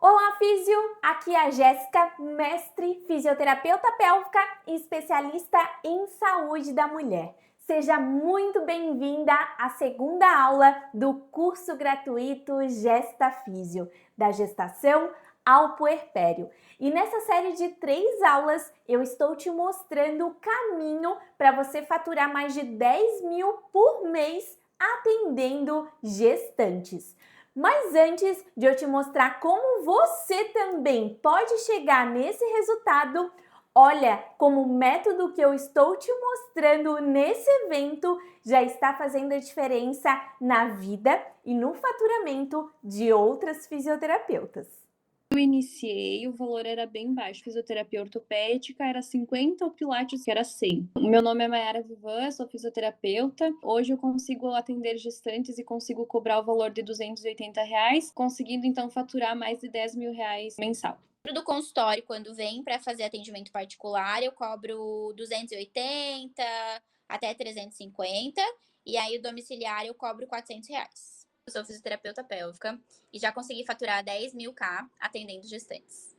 Olá, físio! Aqui é a Jéssica, mestre fisioterapeuta pélvica e especialista em saúde da mulher. Seja muito bem-vinda à segunda aula do curso gratuito Gesta Físio, da gestação ao puerpério. E nessa série de 3 aulas, eu estou te mostrando o caminho para você faturar mais de 10 mil por mês atendendo gestantes. Mas antes de eu te mostrar como você também pode chegar nesse resultado, olha como o método que eu estou te mostrando nesse evento já está fazendo a diferença na vida e no faturamento de outras fisioterapeutas. Eu iniciei, o valor era bem baixo. Fisioterapia ortopédica era 50, o Pilates era 100. O meu nome é Mayara Vivan, sou fisioterapeuta. Hoje eu consigo atender gestantes e consigo cobrar o valor de R$ 280, conseguindo então faturar mais de R$ 10 mil mensal. Do consultório, quando vem para fazer atendimento particular, eu cobro 280 até 350, e aí o domiciliar eu cobro R$ 400. Eu sou fisioterapeuta pélvica e já consegui faturar 10 mil atendendo gestantes.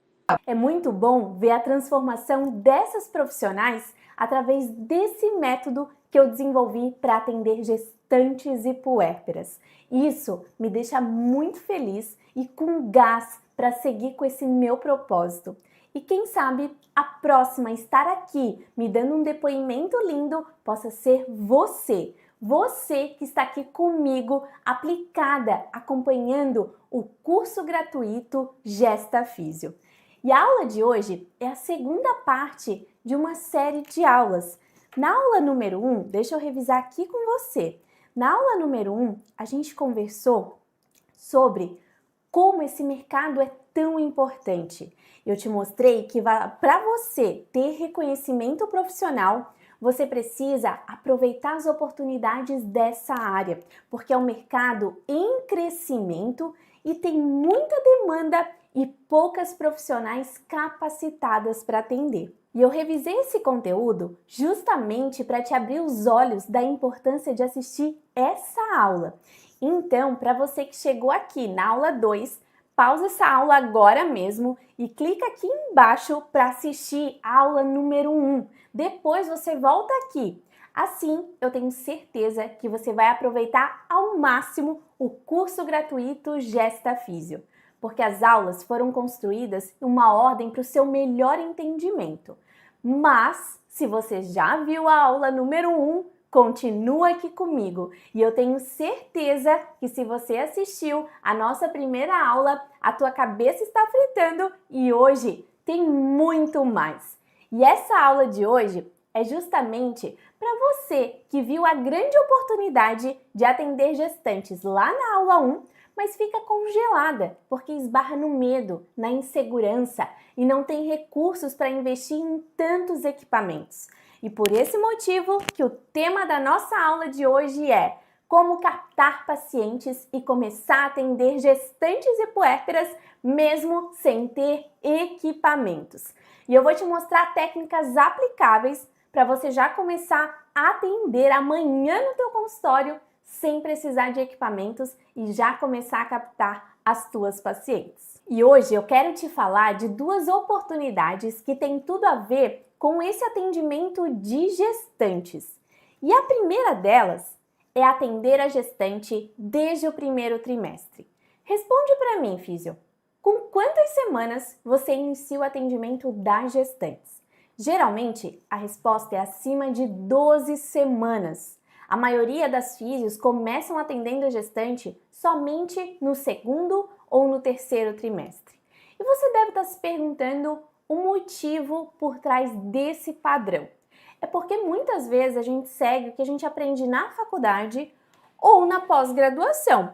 É muito bom ver a transformação dessas profissionais através desse método que eu desenvolvi para atender gestantes e puérperas. Isso me deixa muito feliz e com gás para seguir com esse meu propósito. E quem sabe a próxima a estar aqui me dando um depoimento lindo possa ser você. Você que está aqui comigo, aplicada, acompanhando o curso gratuito Gesta Físio. E a aula de hoje é a segunda parte de uma série de aulas. Na aula número 1, deixa eu revisar aqui com você. Na aula número 1, a gente conversou sobre como esse mercado é tão importante. Eu te mostrei que para você ter reconhecimento profissional, você precisa aproveitar as oportunidades dessa área, porque é um mercado em crescimento e tem muita demanda e poucas profissionais capacitadas para atender. E eu revisei esse conteúdo justamente para te abrir os olhos da importância de assistir essa aula. Então, para você que chegou aqui na aula 2, pausa essa aula agora mesmo e clica aqui embaixo para assistir a aula número 1. Depois você volta aqui. Assim, eu tenho certeza que você vai aproveitar ao máximo o curso gratuito Gesta Físio, porque as aulas foram construídas em uma ordem para o seu melhor entendimento. Mas, se você já viu a aula número 1, continua aqui comigo e eu tenho certeza que se você assistiu a nossa primeira aula, a tua cabeça está fritando e hoje tem muito mais. E essa aula de hoje é justamente para você que viu a grande oportunidade de atender gestantes lá na aula 1, mas fica congelada porque esbarra no medo, na insegurança e não tem recursos para investir em tantos equipamentos. E por esse motivo que o tema da nossa aula de hoje é como captar pacientes e começar a atender gestantes e puérperas mesmo sem ter equipamentos. E eu vou te mostrar técnicas aplicáveis para você já começar a atender amanhã no teu consultório sem precisar de equipamentos e já começar a captar as tuas pacientes. E hoje eu quero te falar de 2 oportunidades que têm tudo a ver com esse atendimento de gestantes. E a primeira delas é atender a gestante desde o primeiro trimestre. Responde para mim, físio, com quantas semanas você inicia o atendimento das gestantes? Geralmente, a resposta é acima de 12 semanas. A maioria das físios começam atendendo a gestante somente no 2º ou no 3º trimestre. E você deve estar se perguntando o motivo por trás desse padrão. É porque muitas vezes a gente segue o que a gente aprende na faculdade ou na pós-graduação.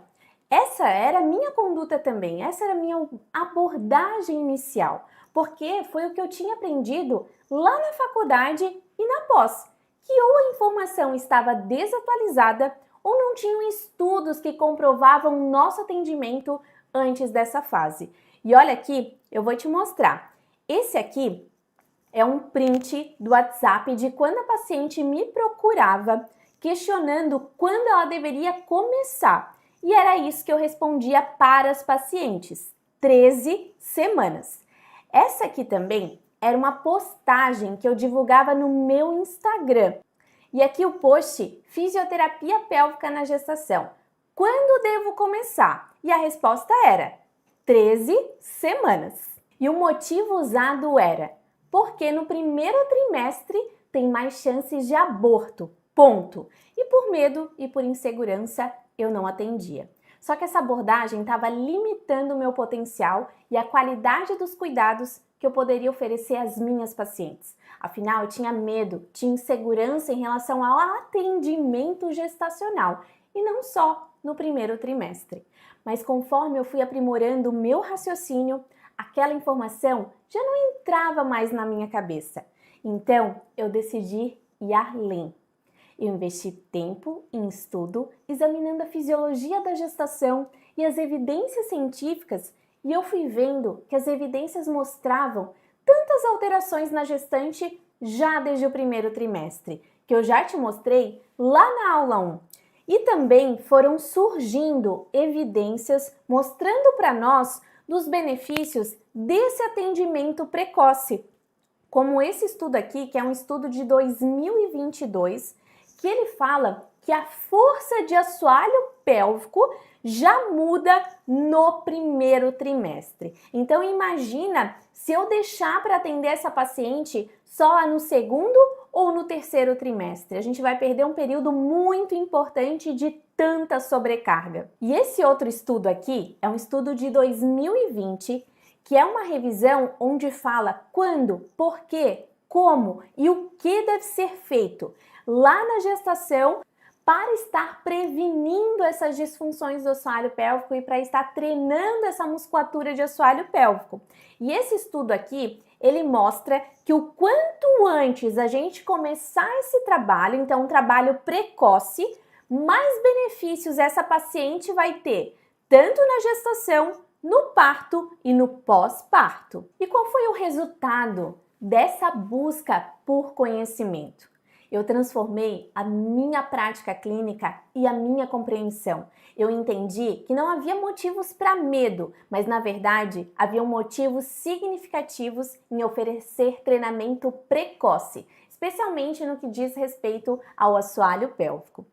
Essa era a minha conduta também, essa era a minha abordagem inicial, porque foi o que eu tinha aprendido lá na faculdade e na pós, que ou a informação estava desatualizada ou não tinham estudos que comprovavam o nosso atendimento antes dessa fase. E olha aqui, eu vou te mostrar. Esse aqui é um print do WhatsApp de quando a paciente me procurava, questionando quando ela deveria começar. E era isso que eu respondia para as pacientes. 13 semanas. Essa aqui também era uma postagem que eu divulgava no meu Instagram. E aqui o post: fisioterapia pélvica na gestação. Quando devo começar? E a resposta era 13 semanas. E o motivo usado era: porque no primeiro trimestre tem mais chances de aborto. Ponto. E por medo e por insegurança eu não atendia. Só que essa abordagem estava limitando o meu potencial e a qualidade dos cuidados que eu poderia oferecer às minhas pacientes. Afinal, eu tinha medo, tinha insegurança em relação ao atendimento gestacional e não só no primeiro trimestre. Mas conforme eu fui aprimorando o meu raciocínio, aquela informação já não entrava mais na minha cabeça. Então, eu decidi ir além. Eu investi tempo em estudo, examinando a fisiologia da gestação e as evidências científicas, e eu fui vendo que as evidências mostravam tantas alterações na gestante já desde o primeiro trimestre, que eu já te mostrei lá na aula 1. E também foram surgindo evidências mostrando para nós dos benefícios desse atendimento precoce, como esse estudo aqui, que é um estudo de 2022, que ele fala que a força de assoalho pélvico já muda no primeiro trimestre. Então imagina se eu deixar para atender essa paciente só no segundo ou no terceiro trimestre. A gente vai perder um período muito importante de tanta sobrecarga. E esse outro estudo aqui é um estudo de 2020, que é uma revisão onde fala quando, por quê, como e o que deve ser feito lá na gestação para estar prevenindo essas disfunções do assoalho pélvico e para estar treinando essa musculatura de assoalho pélvico. E esse estudo aqui, ele mostra que o quanto antes a gente começar esse trabalho, então um trabalho precoce, mais benefícios essa paciente vai ter, tanto na gestação, no parto e no pós-parto. E qual foi o resultado dessa busca por conhecimento? Eu transformei a minha prática clínica e a minha compreensão. Eu entendi que não havia motivos para medo, mas na verdade haviam motivos significativos em oferecer treinamento precoce, especialmente no que diz respeito ao assoalho pélvico.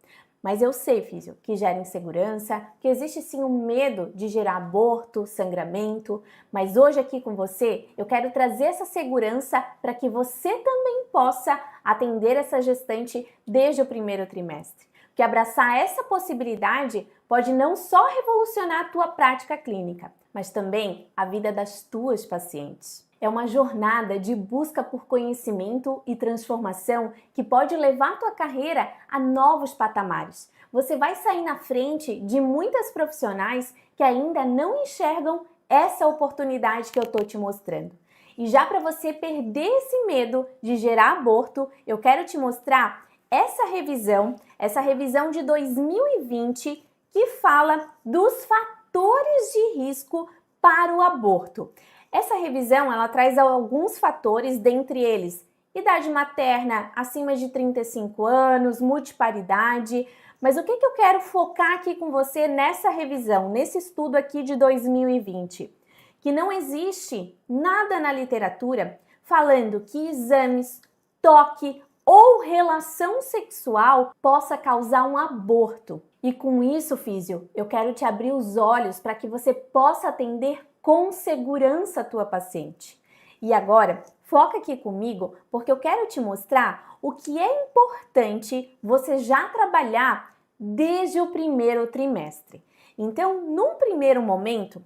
Mas eu sei, físio, que gera insegurança, que existe sim o medo de gerar aborto, sangramento, mas hoje aqui com você eu quero trazer essa segurança para que você também possa atender essa gestante desde o primeiro trimestre. Porque abraçar essa possibilidade pode não só revolucionar a tua prática clínica, mas também a vida das tuas pacientes. É uma jornada de busca por conhecimento e transformação que pode levar a tua carreira a novos patamares. Você vai sair na frente de muitas profissionais que ainda não enxergam essa oportunidade que eu estou te mostrando. E já para você perder esse medo de gerar aborto, eu quero te mostrar essa revisão de 2020 que fala dos fatores de risco para o aborto. Essa revisão, ela traz alguns fatores, dentre eles idade materna acima de 35 anos, multiparidade, mas o que eu quero focar aqui com você nessa revisão, nesse estudo aqui de 2020? Que não existe nada na literatura falando que exames, toque ou relação sexual possa causar um aborto. E com isso, físio, eu quero te abrir os olhos para que você possa atender com segurança a tua paciente. E agora, foca aqui comigo, porque eu quero te mostrar o que é importante você já trabalhar desde o primeiro trimestre. Então, num primeiro momento,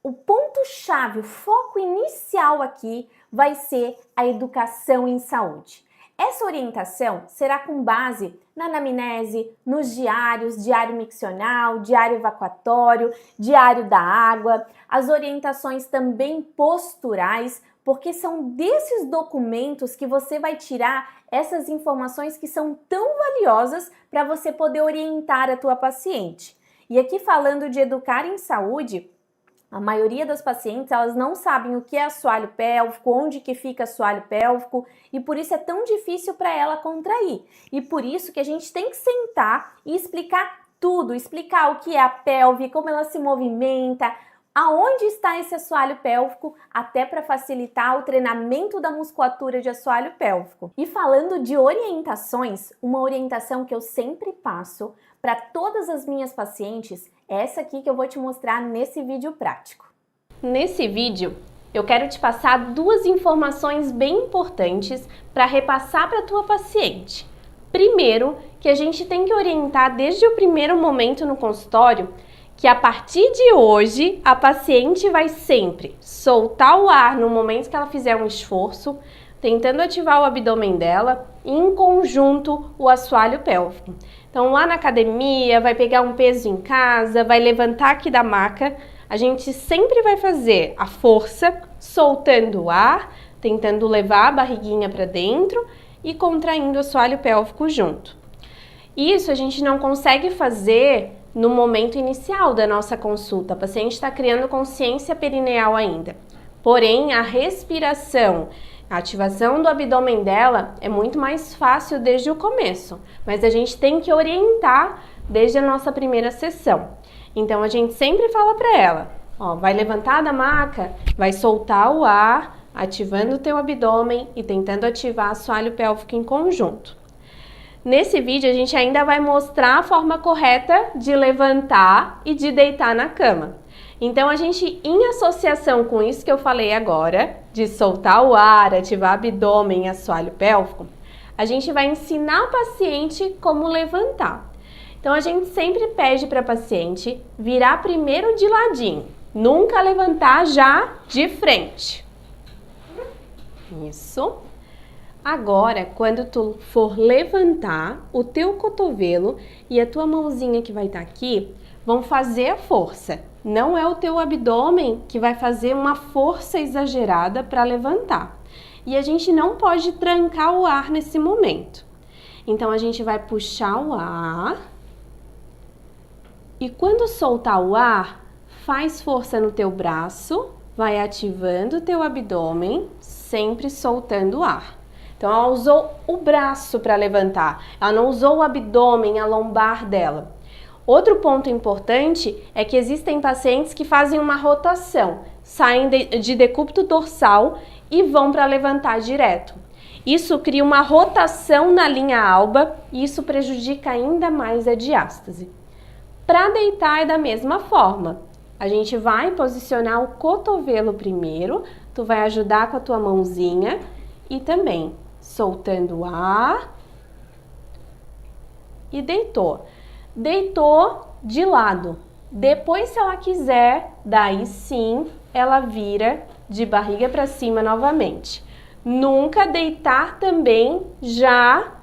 o ponto-chave, o foco inicial aqui vai ser a educação em saúde. Essa orientação será com base na anamnese, nos diários, diário miccional, diário evacuatório, diário da água, as orientações também posturais, porque são desses documentos que você vai tirar essas informações que são tão valiosas para você poder orientar a tua paciente. E aqui falando de educar em saúde, a maioria das pacientes, elas não sabem o que é assoalho pélvico, onde que fica assoalho pélvico, e por isso é tão difícil para ela contrair. E por isso que a gente tem que sentar e explicar tudo, explicar o que é a pelve, como ela se movimenta, aonde está esse assoalho pélvico, até para facilitar o treinamento da musculatura de assoalho pélvico. E falando de orientações, uma orientação que eu sempre passo para todas as minhas pacientes é essa aqui que eu vou te mostrar nesse vídeo prático. Nesse vídeo, eu quero te passar duas informações bem importantes para repassar para a tua paciente. Primeiro, que a gente tem que orientar desde o primeiro momento no consultório que a partir de hoje a paciente vai sempre soltar o ar no momento que ela fizer um esforço, tentando ativar o abdômen dela e em conjunto o assoalho pélvico. Então lá na academia, vai pegar um peso em casa, vai levantar aqui da maca, a gente sempre vai fazer a força, soltando o ar, tentando levar a barriguinha para dentro e contraindo o assoalho pélvico junto. Isso a gente não consegue fazer no momento inicial da nossa consulta. A paciente está criando consciência perineal ainda. Porém, a respiração, a ativação do abdômen dela é muito mais fácil desde o começo, mas a gente tem que orientar desde a nossa primeira sessão. Então, a gente sempre fala para ela, ó, vai levantar da maca, vai soltar o ar, ativando o teu abdômen e tentando ativar o assoalho pélvico em conjunto. Nesse vídeo, a gente ainda vai mostrar a forma correta de levantar e de deitar na cama. Então, a gente, em associação com isso que eu falei agora, de soltar o ar, ativar abdômen e assoalho pélvico, a gente vai ensinar o paciente como levantar. Então, a gente sempre pede para a paciente virar primeiro de ladinho, nunca levantar já de frente. Isso. Agora, quando tu for levantar, o teu cotovelo e a tua mãozinha que vai estar aqui vão fazer a força. Não é o teu abdômen que vai fazer uma força exagerada para levantar. E a gente não pode trancar o ar nesse momento. Então, a gente vai puxar o ar. E quando soltar o ar, faz força no teu braço, vai ativando o teu abdômen, sempre soltando o ar. Então, ela usou o braço para levantar, ela não usou o abdômen, a lombar dela. Outro ponto importante é que existem pacientes que fazem uma rotação, saem de decúbito dorsal e vão para levantar direto. Isso cria uma rotação na linha alba e isso prejudica ainda mais a diástase. Para deitar é da mesma forma. A gente vai posicionar o cotovelo primeiro, tu vai ajudar com a tua mãozinha e também soltando o ar e deitou. Deitou de lado. Depois, se ela quiser, daí sim, ela vira de barriga para cima novamente. Nunca deitar também já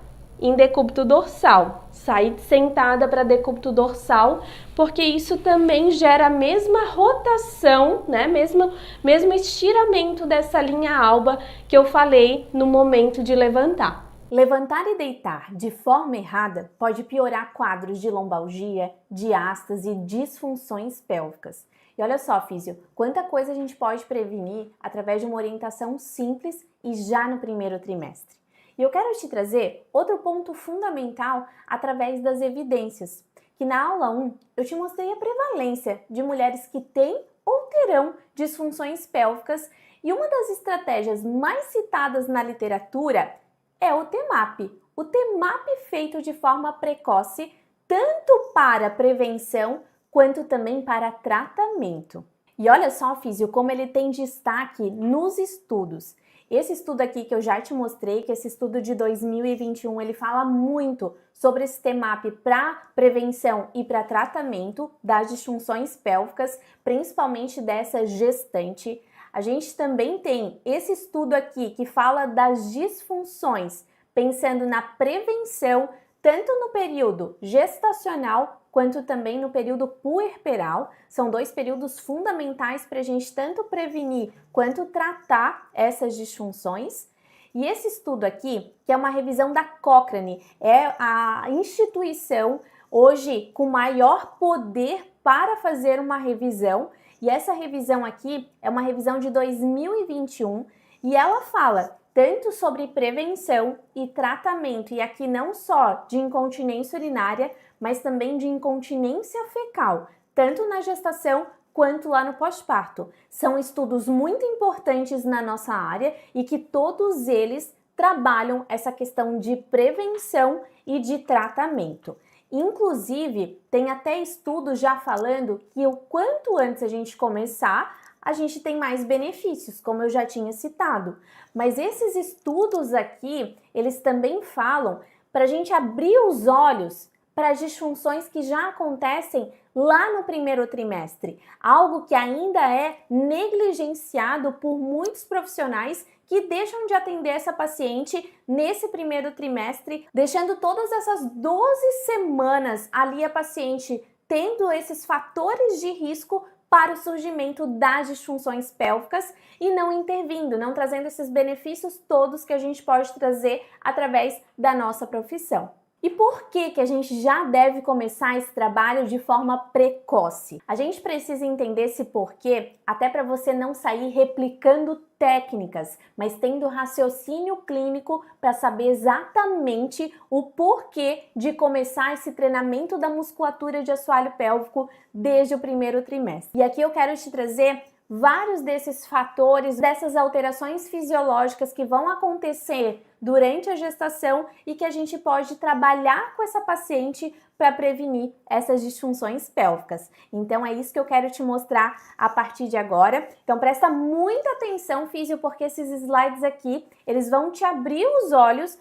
em decúbito dorsal. Sair sentada para decúbito dorsal, porque isso também gera a mesma rotação, né? Mesmo estiramento dessa linha alba que eu falei no momento de levantar. Levantar e deitar de forma errada pode piorar quadros de lombalgia, diástase e disfunções pélvicas. E olha só, físio, quanta coisa a gente pode prevenir através de uma orientação simples e já no primeiro trimestre. E eu quero te trazer outro ponto fundamental através das evidências, que na aula 1 eu te mostrei a prevalência de mulheres que têm ou terão disfunções pélvicas e uma das estratégias mais citadas na literatura é o TMAP. O TMAP feito de forma precoce, tanto para prevenção quanto também para tratamento. E olha só, físio, como ele tem destaque nos estudos. Esse estudo aqui que eu já te mostrei, que esse estudo de 2021, ele fala muito sobre esse TMAP para prevenção e para tratamento das disfunções pélvicas, principalmente dessa gestante. A gente também tem esse estudo aqui que fala das disfunções, pensando na prevenção, tanto no período gestacional quanto também no período puerperal. São dois períodos fundamentais para a gente tanto prevenir quanto tratar essas disfunções. E esse estudo aqui, que é uma revisão da Cochrane, é a instituição hoje com maior poder para fazer uma revisão. E essa revisão aqui é uma revisão de 2021 e ela fala tanto sobre prevenção e tratamento, e aqui não só de incontinência urinária, mas também de incontinência fecal, tanto na gestação quanto lá no pós-parto. São estudos muito importantes na nossa área e que todos eles trabalham essa questão de prevenção e de tratamento. Inclusive, tem até estudos já falando que o quanto antes a gente começar, a gente tem mais benefícios, como eu já tinha citado. Mas esses estudos aqui, eles também falam para a gente abrir os olhos para as disfunções que já acontecem lá no primeiro trimestre, algo que ainda é negligenciado por muitos profissionais que deixam de atender essa paciente nesse primeiro trimestre, deixando todas essas 12 semanas ali a paciente tendo esses fatores de risco para o surgimento das disfunções pélvicas e não intervindo, não trazendo esses benefícios todos que a gente pode trazer através da nossa profissão. E por que a gente já deve começar esse trabalho de forma precoce? A gente precisa entender esse porquê, até para você não sair replicando técnicas, mas tendo raciocínio clínico para saber exatamente o porquê de começar esse treinamento da musculatura de assoalho pélvico desde o primeiro trimestre. E aqui eu quero te trazer vários desses fatores, dessas alterações fisiológicas que vão acontecer durante a gestação e que a gente pode trabalhar com essa paciente para prevenir essas disfunções pélvicas. Então é isso que eu quero te mostrar a partir de agora. Então presta muita atenção, físio, porque esses slides aqui, eles vão te abrir os olhos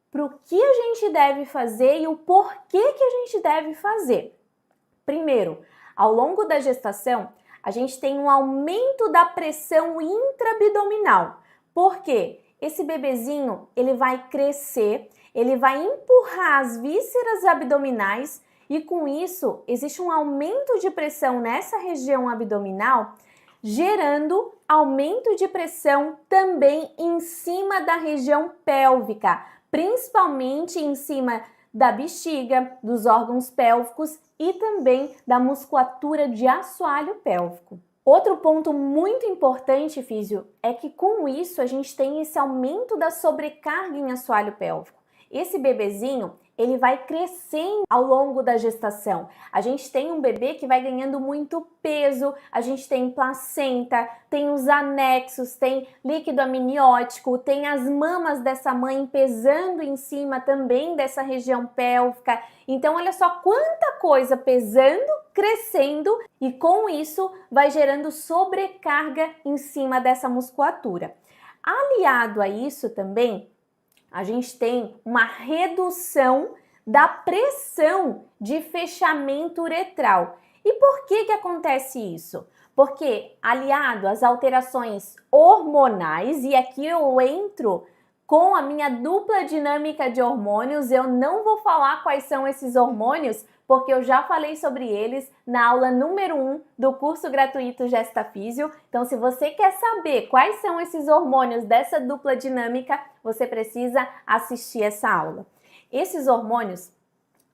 para o que a gente deve fazer e o porquê que a gente deve fazer. Primeiro, ao longo da gestação, a gente tem um aumento da pressão intraabdominal. Por quê? Esse bebezinho, ele vai crescer, ele vai empurrar as vísceras abdominais e com isso existe um aumento de pressão nessa região abdominal, gerando aumento de pressão também em cima da região pélvica, principalmente em cima da bexiga, dos órgãos pélvicos e também da musculatura de assoalho pélvico. Outro ponto muito importante, físio, é que com isso a gente tem esse aumento da sobrecarga em assoalho pélvico. Esse bebezinho, ele vai crescendo ao longo da gestação. A gente tem um bebê que vai ganhando muito peso, a gente tem placenta, tem os anexos, tem líquido amniótico, tem as mamas dessa mãe pesando em cima também dessa região pélvica. Então, olha só quanta coisa pesando, crescendo e com isso vai gerando sobrecarga em cima dessa musculatura. Aliado a isso também, a gente tem uma redução da pressão de fechamento uretral. E por que acontece isso? Porque aliado às alterações hormonais, e aqui eu entro com a minha dupla dinâmica de hormônios, eu não vou falar quais são esses hormônios, porque eu já falei sobre eles na aula número 1 do curso gratuito Gesta Físio. Então, se você quer saber quais são esses hormônios dessa dupla dinâmica, você precisa assistir essa aula. Esses hormônios,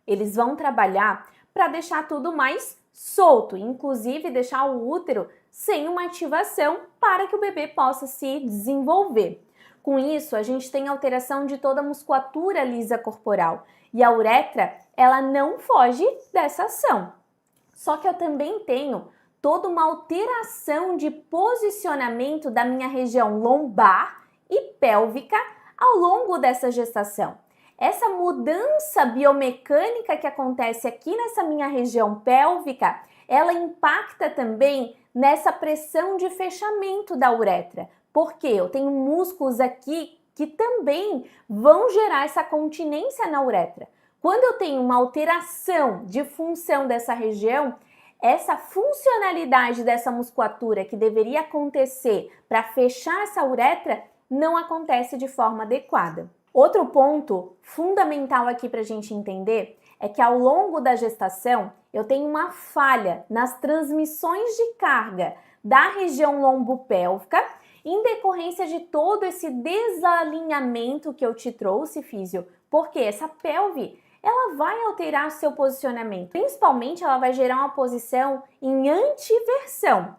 eles vão trabalhar para deixar tudo mais solto, inclusive deixar o útero sem uma ativação para que o bebê possa se desenvolver. Com isso, a gente tem alteração de toda a musculatura lisa corporal e a uretra, ela não foge dessa ação. Só que eu também tenho toda uma alteração de posicionamento da minha região lombar e pélvica ao longo dessa gestação. Essa mudança biomecânica que acontece aqui nessa minha região pélvica, ela impacta também nessa pressão de fechamento da uretra. Porque eu tenho músculos aqui que também vão gerar essa continência na uretra. Quando eu tenho uma alteração de função dessa região, essa funcionalidade dessa musculatura que deveria acontecer para fechar essa uretra não acontece de forma adequada. Outro ponto fundamental aqui para a gente entender é que ao longo da gestação eu tenho uma falha nas transmissões de carga da região lombopélvica em decorrência de todo esse desalinhamento que eu te trouxe, físio, porque essa pelve, ela vai alterar seu posicionamento. Principalmente, ela vai gerar uma posição em antiversão.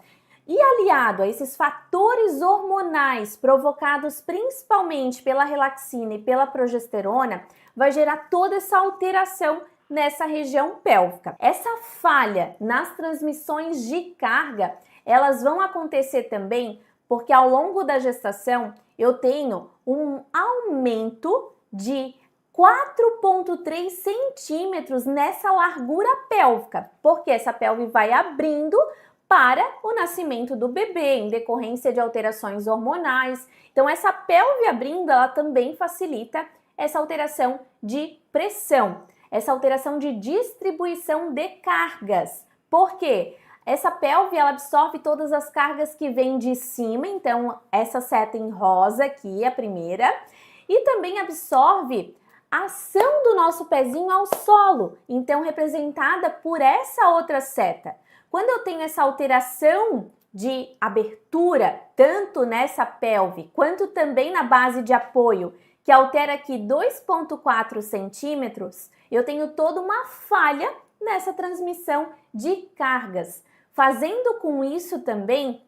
E aliado a esses fatores hormonais provocados principalmente pela relaxina e pela progesterona, vai gerar toda essa alteração nessa região pélvica. Essa falha nas transmissões de carga, elas vão acontecer também porque ao longo da gestação eu tenho um aumento de 4,3 centímetros nessa largura pélvica, porque essa pelve vai abrindo para o nascimento do bebê, em decorrência de alterações hormonais. Então, essa pelve abrindo, ela também facilita essa alteração de pressão, essa alteração de distribuição de cargas. Por quê? Essa pelve, ela absorve todas as cargas que vêm de cima, então essa seta em rosa aqui, a primeira, e também absorve a ação do nosso pezinho ao solo, então representada por essa outra seta. Quando eu tenho essa alteração de abertura, tanto nessa pelve quanto também na base de apoio, que altera aqui 2,4 centímetros, eu tenho toda uma falha nessa transmissão de cargas, fazendo com isso também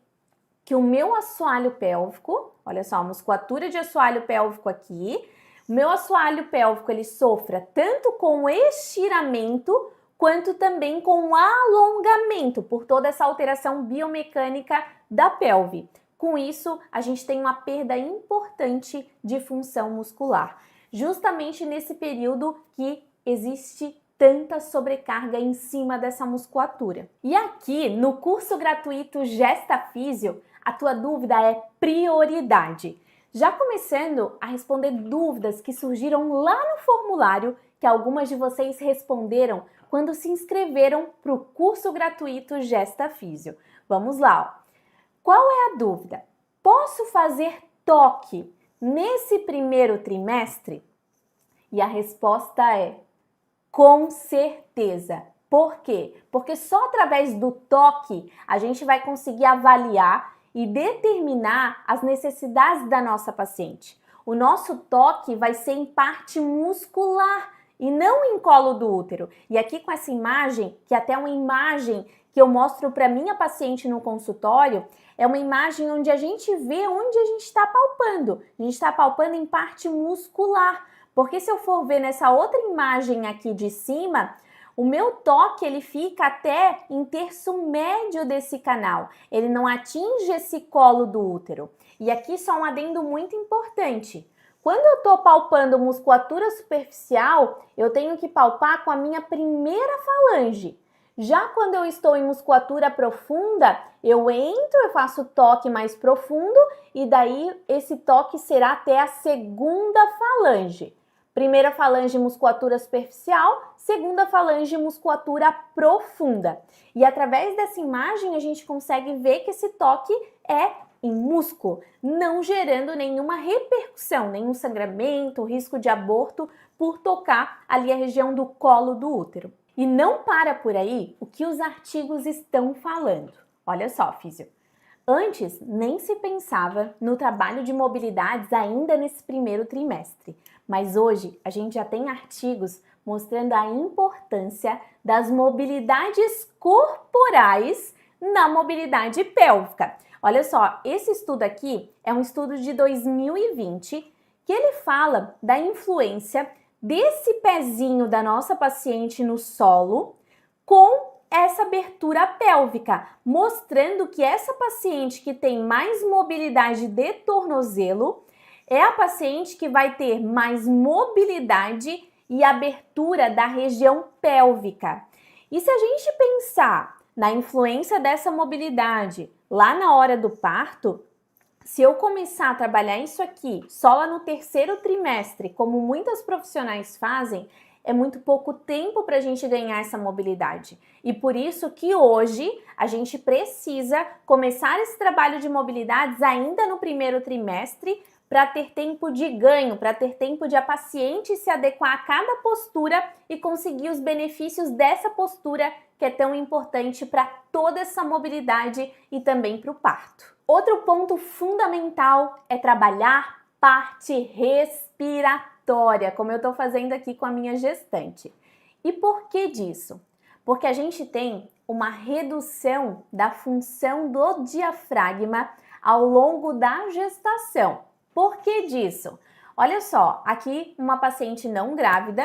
que o meu assoalho pélvico, olha só, a musculatura de assoalho pélvico aqui, o meu assoalho pélvico ele sofra tanto com o estiramento quanto também com o alongamento, por toda essa alteração biomecânica da pelve. Com isso, a gente tem uma perda importante de função muscular, justamente nesse período que existe tanta sobrecarga em cima dessa musculatura. E aqui, no curso gratuito Gesta Físio, a tua dúvida é prioridade. Já começando a responder dúvidas que surgiram lá no formulário, que algumas de vocês responderam quando se inscreveram para o curso gratuito Gesta Físio. Vamos lá, ó. Qual é a dúvida? Posso fazer toque nesse primeiro trimestre? E a resposta é com certeza. Por quê? Porque só através do toque a gente vai conseguir avaliar e determinar as necessidades da nossa paciente. O nosso toque vai ser em parte muscular e não em colo do útero. E aqui com essa imagem, que até é uma imagem que eu mostro para minha paciente no consultório, é uma imagem onde a gente vê onde a gente está palpando. A gente está palpando em parte muscular. Porque se eu for ver nessa outra imagem aqui de cima, o meu toque ele fica até em terço médio desse canal. Ele não atinge esse colo do útero. E aqui só um adendo muito importante. Quando eu estou palpando musculatura superficial, eu tenho que palpar com a minha primeira falange. Já quando eu estou em musculatura profunda, eu entro, eu faço toque mais profundo e daí esse toque será até a segunda falange. Primeira falange, musculatura superficial, segunda falange, musculatura profunda. E através dessa imagem a gente consegue ver que esse toque é em músculo, não gerando nenhuma repercussão, nenhum sangramento, risco de aborto por tocar ali a região do colo do útero. E não para por aí o que os artigos estão falando. Olha só, físio. Antes, nem se pensava no trabalho de mobilidades ainda nesse primeiro trimestre, mas hoje a gente já tem artigos mostrando a importância das mobilidades corporais na mobilidade pélvica. Olha só, esse estudo aqui é um estudo de 2020 que ele fala da influência desse pezinho da nossa paciente no solo com essa abertura pélvica, mostrando que essa paciente que tem mais mobilidade de tornozelo é a paciente que vai ter mais mobilidade e abertura da região pélvica. E se a gente pensar na influência dessa mobilidade lá na hora do parto, se eu começar a trabalhar isso aqui só lá no terceiro trimestre, como muitas profissionais fazem, é muito pouco tempo para a gente ganhar essa mobilidade. E por isso que hoje a gente precisa começar esse trabalho de mobilidades ainda no primeiro trimestre para ter tempo de ganho, para ter tempo de a paciente se adequar a cada postura e conseguir os benefícios dessa postura que é tão importante para toda essa mobilidade e também para o parto. Outro ponto fundamental é trabalhar parte respiratória, como eu estou fazendo aqui com a minha gestante. E por que disso? Porque a gente tem uma redução da função do diafragma ao longo da gestação. Por que disso? Olha só, aqui uma paciente não grávida,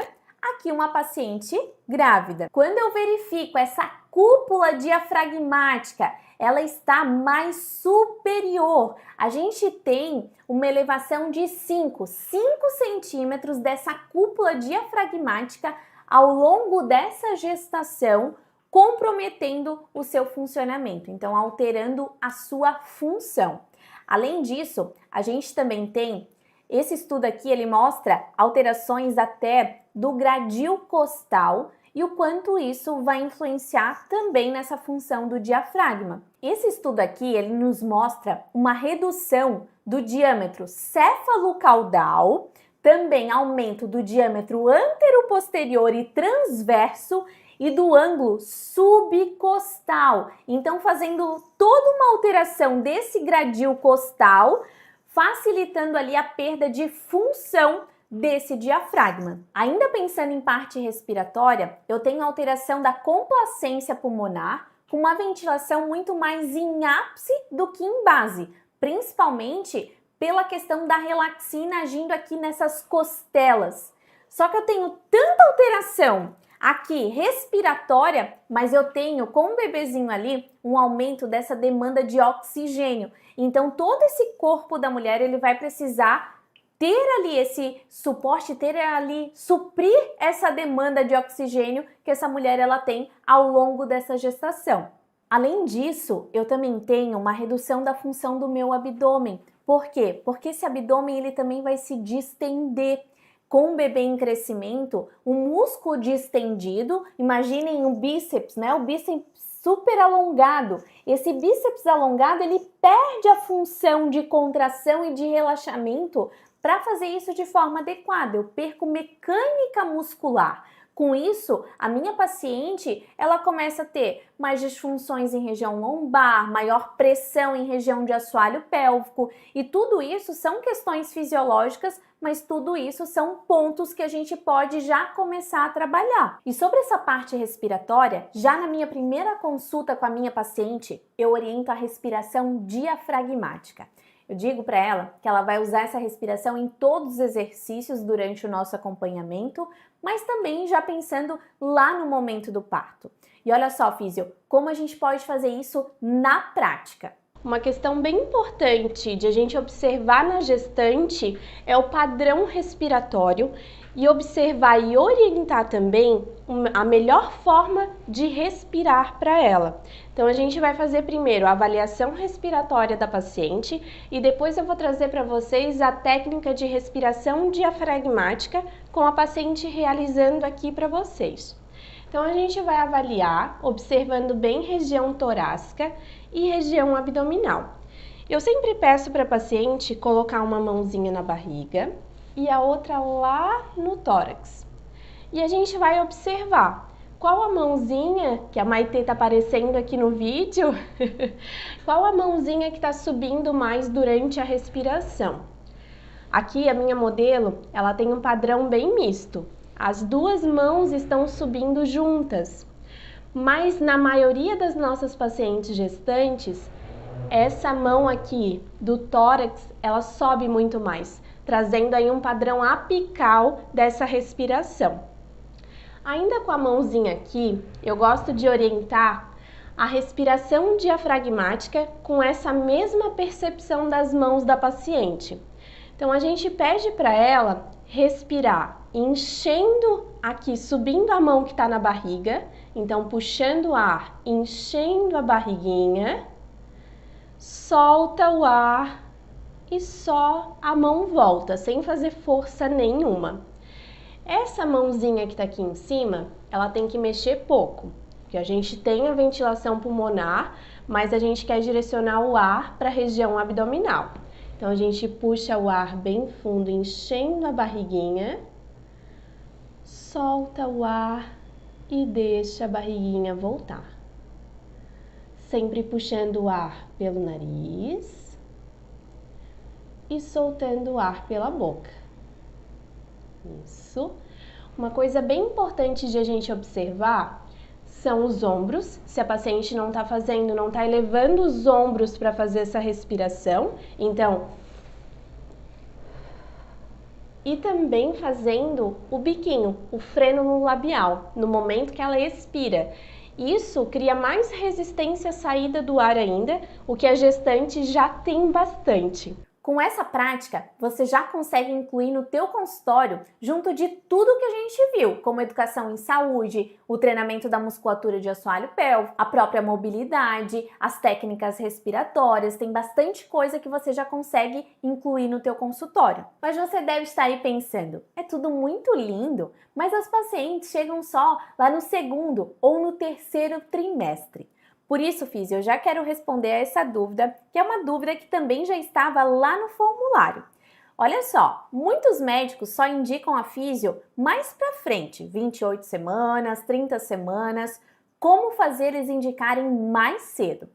aqui uma paciente grávida. Quando eu verifico essa cúpula diafragmática, ela está mais superior. A gente tem uma elevação de 5 centímetros dessa cúpula diafragmática ao longo dessa gestação, comprometendo o seu funcionamento, então alterando a sua função. Além disso, a gente também tem, esse estudo aqui, ele mostra alterações até do gradil costal e o quanto isso vai influenciar também nessa função do diafragma. Esse estudo aqui, ele nos mostra uma redução do diâmetro céfalo-caudal, também aumento do diâmetro antero-posterior e transverso e do ângulo subcostal. Então, fazendo toda uma alteração desse gradil costal, facilitando ali a perda de função desse diafragma. Ainda pensando em parte respiratória, eu tenho alteração da complacência pulmonar com uma ventilação muito mais em ápice do que em base, principalmente pela questão da relaxina agindo aqui nessas costelas. Só que eu tenho tanta alteração aqui respiratória, mas eu tenho com o bebezinho ali um aumento dessa demanda de oxigênio. Então todo esse corpo da mulher ele vai precisar ter ali esse suporte, ter ali, suprir essa demanda de oxigênio que essa mulher ela tem ao longo dessa gestação. Além disso, eu também tenho uma redução da função do meu abdômen. Por quê? Porque esse abdômen ele também vai se distender. Com o bebê em crescimento, o músculo distendido, imaginem um bíceps, né? O bíceps super alongado. Esse bíceps alongado, ele perde a função de contração e de relaxamento para fazer isso de forma adequada. Eu perco mecânica muscular. Com isso, a minha paciente, ela começa a ter mais disfunções em região lombar, maior pressão em região de assoalho pélvico, e tudo isso são questões fisiológicas, mas tudo isso são pontos que a gente pode já começar a trabalhar. E sobre essa parte respiratória, já na minha primeira consulta com a minha paciente, eu oriento a respiração diafragmática. Eu digo para ela que ela vai usar essa respiração em todos os exercícios durante o nosso acompanhamento, mas também já pensando lá no momento do parto. E olha só, físio, como a gente pode fazer isso na prática. Uma questão bem importante de a gente observar na gestante é o padrão respiratório e observar e orientar também a melhor forma de respirar para ela. Então, a gente vai fazer primeiro a avaliação respiratória da paciente e depois eu vou trazer para vocês a técnica de respiração diafragmática com a paciente realizando aqui para vocês. Então, a gente vai avaliar observando bem região torácica e região abdominal. Eu sempre peço para a paciente colocar uma mãozinha na barriga e a outra lá no tórax. E a gente vai observar qual a mãozinha, que a Maitê está aparecendo aqui no vídeo, qual a mãozinha que está subindo mais durante a respiração. Aqui a minha modelo, ela tem um padrão bem misto. As duas mãos estão subindo juntas, mas na maioria das nossas pacientes gestantes, essa mão aqui do tórax, ela sobe muito mais, trazendo aí um padrão apical dessa respiração. Ainda com a mãozinha aqui, eu gosto de orientar a respiração diafragmática com essa mesma percepção das mãos da paciente. Então, a gente pede para ela respirar enchendo aqui, subindo a mão que está na barriga. Então, puxando o ar, enchendo a barriguinha, solta o ar e só a mão volta, sem fazer força nenhuma. Essa mãozinha que está aqui em cima, ela tem que mexer pouco, porque a gente tem a ventilação pulmonar, mas a gente quer direcionar o ar para a região abdominal. Então, a gente puxa o ar bem fundo, enchendo a barriguinha, solta o ar e deixa a barriguinha voltar. Sempre puxando o ar pelo nariz e soltando o ar pela boca. Isso. Uma coisa bem importante de a gente observar são os ombros. Se a paciente não está fazendo, não está elevando os ombros para fazer essa respiração, então E também fazendo o biquinho, o freno no labial, no momento que ela expira. Isso cria mais resistência à saída do ar ainda, o que a gestante já tem bastante. Com essa prática, você já consegue incluir no teu consultório, junto de tudo que a gente viu, como educação em saúde, o treinamento da musculatura de assoalho pélvico, a própria mobilidade, as técnicas respiratórias, tem bastante coisa que você já consegue incluir no teu consultório. Mas você deve estar aí pensando, é tudo muito lindo, mas as pacientes chegam só lá no segundo ou no terceiro trimestre. Por isso, Físio, eu já quero responder a essa dúvida, que é uma dúvida que também já estava lá no formulário. Olha só, muitos médicos só indicam a físio mais para frente, 28 semanas, 30 semanas, como fazer eles indicarem mais cedo.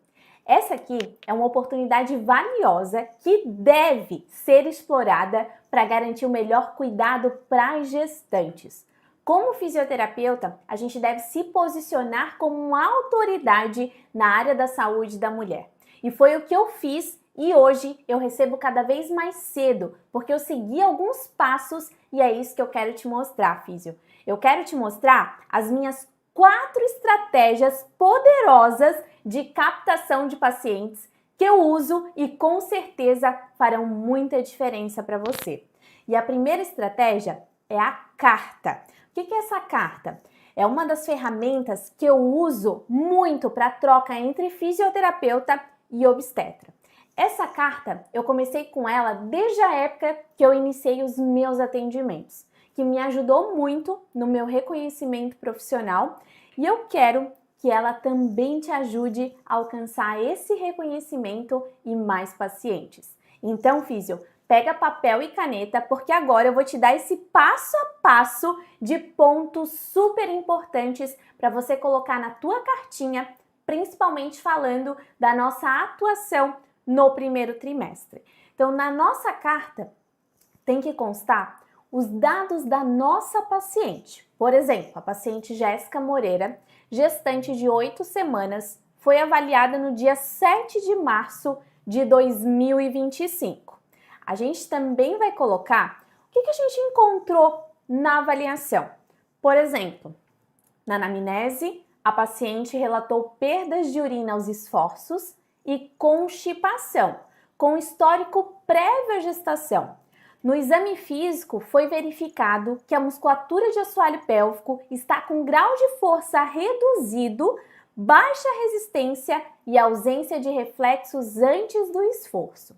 Essa aqui é uma oportunidade valiosa que deve ser explorada para garantir o melhor cuidado para as gestantes. Como fisioterapeuta, a gente deve se posicionar como uma autoridade na área da saúde da mulher. E foi o que eu fiz e hoje eu recebo cada vez mais cedo, porque eu segui alguns passos e é isso que eu quero te mostrar, Físio. Eu quero te mostrar as minhas 4 estratégias poderosas de captação de pacientes que eu uso e com certeza farão muita diferença para você. E a primeira estratégia é a carta. O que é essa carta? É uma das ferramentas que eu uso muito para troca entre fisioterapeuta e obstetra. Essa carta, eu comecei com ela desde a época que eu iniciei os meus atendimentos, que me ajudou muito no meu reconhecimento profissional e eu quero que ela também te ajude a alcançar esse reconhecimento e mais pacientes. Então, Físio, pega papel e caneta, porque agora eu vou te dar esse passo a passo de pontos super importantes para você colocar na tua cartinha, principalmente falando da nossa atuação no primeiro trimestre. Então, na nossa carta tem que constar os dados da nossa paciente. Por exemplo, a paciente Jéssica Moreira, gestante de 8 semanas, foi avaliada no dia 7 de março de 2025. A gente também vai colocar o que a gente encontrou na avaliação. Por exemplo, na anamnese, a paciente relatou perdas de urina aos esforços e constipação, com histórico prévio à gestação. No exame físico, foi verificado que a musculatura de assoalho pélvico está com grau de força reduzido, baixa resistência e ausência de reflexos antes do esforço.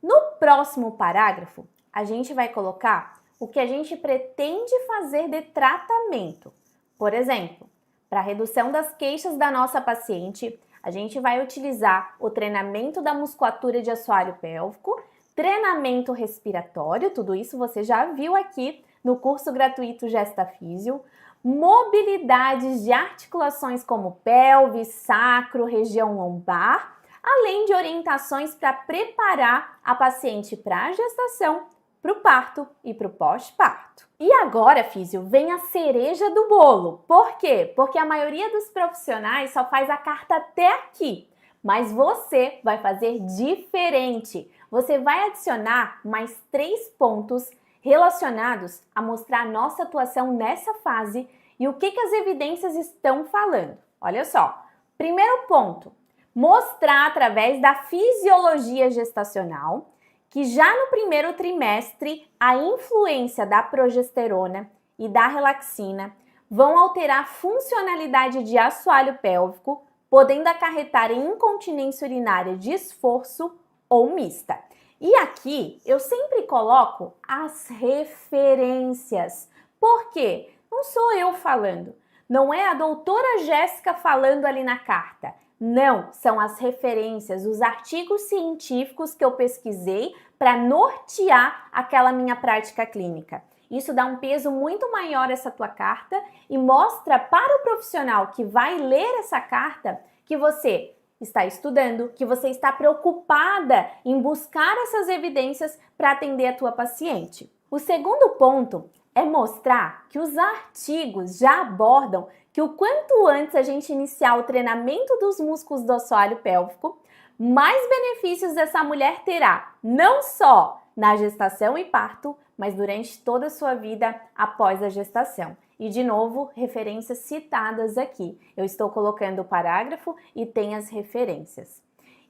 No próximo parágrafo, a gente vai colocar o que a gente pretende fazer de tratamento. Por exemplo, para a redução das queixas da nossa paciente, a gente vai utilizar o treinamento da musculatura de assoalho pélvico, treinamento respiratório, tudo isso você já viu aqui no curso gratuito Gesta Físio, mobilidades de articulações como pelvis, sacro, região lombar, além de orientações para preparar a paciente para a gestação, para o parto e para o pós-parto. E agora, Físio, vem a cereja do bolo. Por quê? Porque a maioria dos profissionais só faz a carta até aqui, mas você vai fazer diferente. Você vai adicionar mais 3 pontos relacionados a mostrar a nossa atuação nessa fase e o que as evidências estão falando. Olha só, primeiro ponto, mostrar através da fisiologia gestacional que já no primeiro trimestre a influência da progesterona e da relaxina vão alterar a funcionalidade de assoalho pélvico, podendo acarretar em incontinência urinária de esforço ou mista. E aqui eu sempre coloco as referências. Por quê? Não sou eu falando, não é a doutora Jéssica falando ali na carta. Não, são as referências, os artigos científicos que eu pesquisei para nortear aquela minha prática clínica. Isso dá um peso muito maior a essa tua carta e mostra para o profissional que vai ler essa carta que você está estudando, que você está preocupada em buscar essas evidências para atender a tua paciente. O segundo ponto é mostrar que os artigos já abordam que o quanto antes a gente iniciar o treinamento dos músculos do assoalho pélvico, mais benefícios essa mulher terá, não só na gestação e parto, mas durante toda a sua vida após a gestação. E, de novo, referências citadas aqui. Eu estou colocando o parágrafo e tem as referências.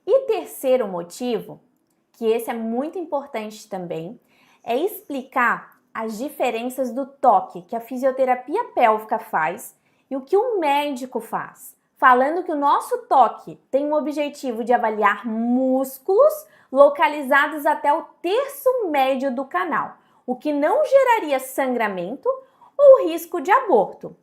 E terceiro motivo, que esse é muito importante também, é explicar as diferenças do toque que a fisioterapia pélvica faz e o que o médico faz. Falando que o nosso toque tem o objetivo de avaliar músculos localizados até o terço médio do canal, o que não geraria sangramento ou risco de aborto.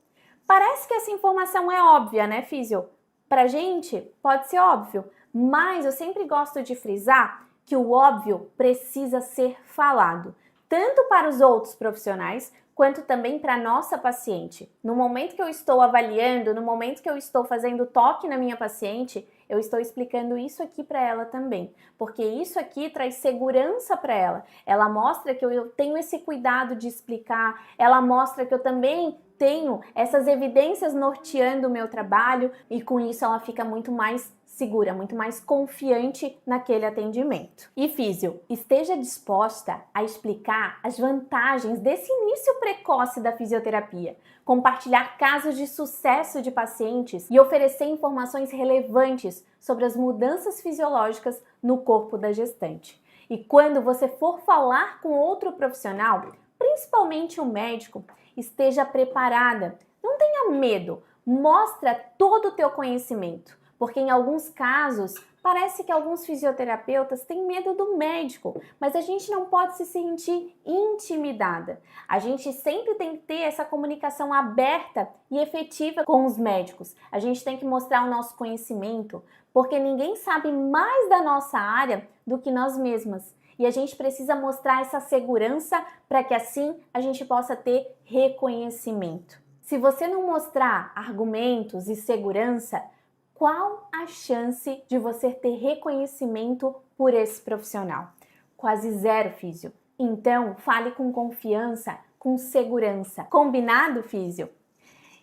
Parece que essa informação é óbvia, né, físio? Pra gente, pode ser óbvio, mas eu sempre gosto de frisar que o óbvio precisa ser falado, tanto para os outros profissionais, quanto também para a nossa paciente. No momento que eu estou avaliando, no momento que eu estou fazendo toque na minha paciente, eu estou explicando isso aqui para ela também, porque isso aqui traz segurança para ela. Ela mostra que eu tenho esse cuidado de explicar, ela mostra que eu também tenho essas evidências norteando o meu trabalho e com isso ela fica muito mais segura, muito mais confiante naquele atendimento. E físio, esteja disposta a explicar as vantagens desse início precoce da fisioterapia, compartilhar casos de sucesso de pacientes e oferecer informações relevantes sobre as mudanças fisiológicas no corpo da gestante. E quando você for falar com outro profissional, principalmente um médico, esteja preparada. Não tenha medo, mostra todo o teu conhecimento. Porque em alguns casos, parece que alguns fisioterapeutas têm medo do médico, mas a gente não pode se sentir intimidada. A gente sempre tem que ter essa comunicação aberta e efetiva com os médicos. A gente tem que mostrar o nosso conhecimento, porque ninguém sabe mais da nossa área do que nós mesmas. E a gente precisa mostrar essa segurança para que assim a gente possa ter reconhecimento. Se você não mostrar argumentos e segurança, qual a chance de você ter reconhecimento por esse profissional? Quase zero, físio. Então, fale com confiança, com segurança. Combinado, físio?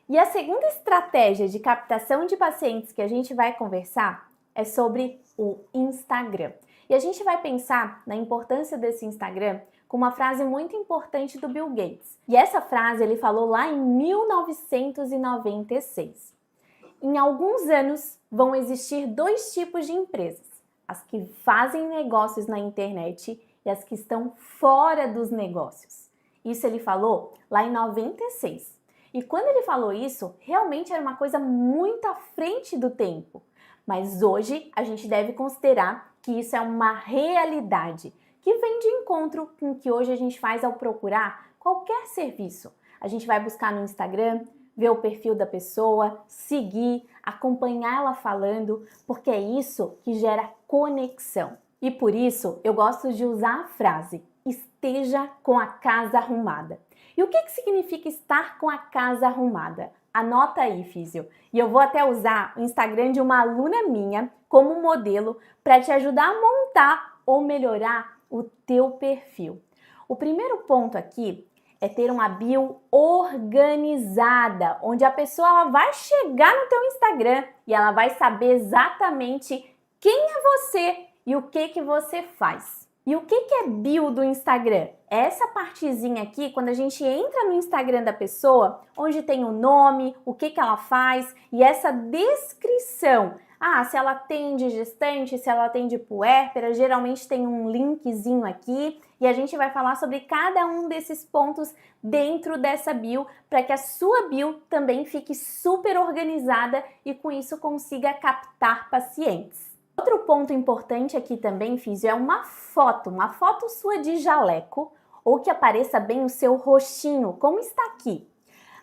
E a segunda estratégia de captação de pacientes que a gente vai conversar é sobre o Instagram. E a gente vai pensar na importância desse Instagram com uma frase muito importante do Bill Gates. E essa frase ele falou lá em 1996. Em alguns anos, vão existir dois tipos de empresas: as que fazem negócios na internet e as que estão fora dos negócios. Isso ele falou lá em 96. E quando ele falou isso, realmente era uma coisa muito à frente do tempo. Mas hoje, a gente deve considerar que isso é uma realidade, que vem de encontro com o que hoje a gente faz ao procurar qualquer serviço. A gente vai buscar no Instagram, ver o perfil da pessoa, seguir, acompanhar ela falando, porque é isso que gera conexão. E por isso eu gosto de usar a frase: esteja com a casa arrumada. E o que significa estar com a casa arrumada? Anota aí, físio. E eu vou até usar o Instagram de uma aluna minha como modelo para te ajudar a montar ou melhorar o teu perfil. O primeiro ponto aqui é ter uma bio organizada, onde a pessoa ela vai chegar no teu Instagram e ela vai saber exatamente quem é você e o que você faz. E o que é bio do Instagram? É essa partezinha aqui, quando a gente entra no Instagram da pessoa, onde tem o nome, o que ela faz e essa descrição. Se ela atende gestante, se ela atende puérpera, geralmente tem um linkzinho aqui e a gente vai falar sobre cada um desses pontos dentro dessa bio para que a sua bio também fique super organizada e com isso consiga captar pacientes. Outro ponto importante aqui também, físio, é uma foto sua de jaleco ou que apareça bem o seu rostinho, como está aqui.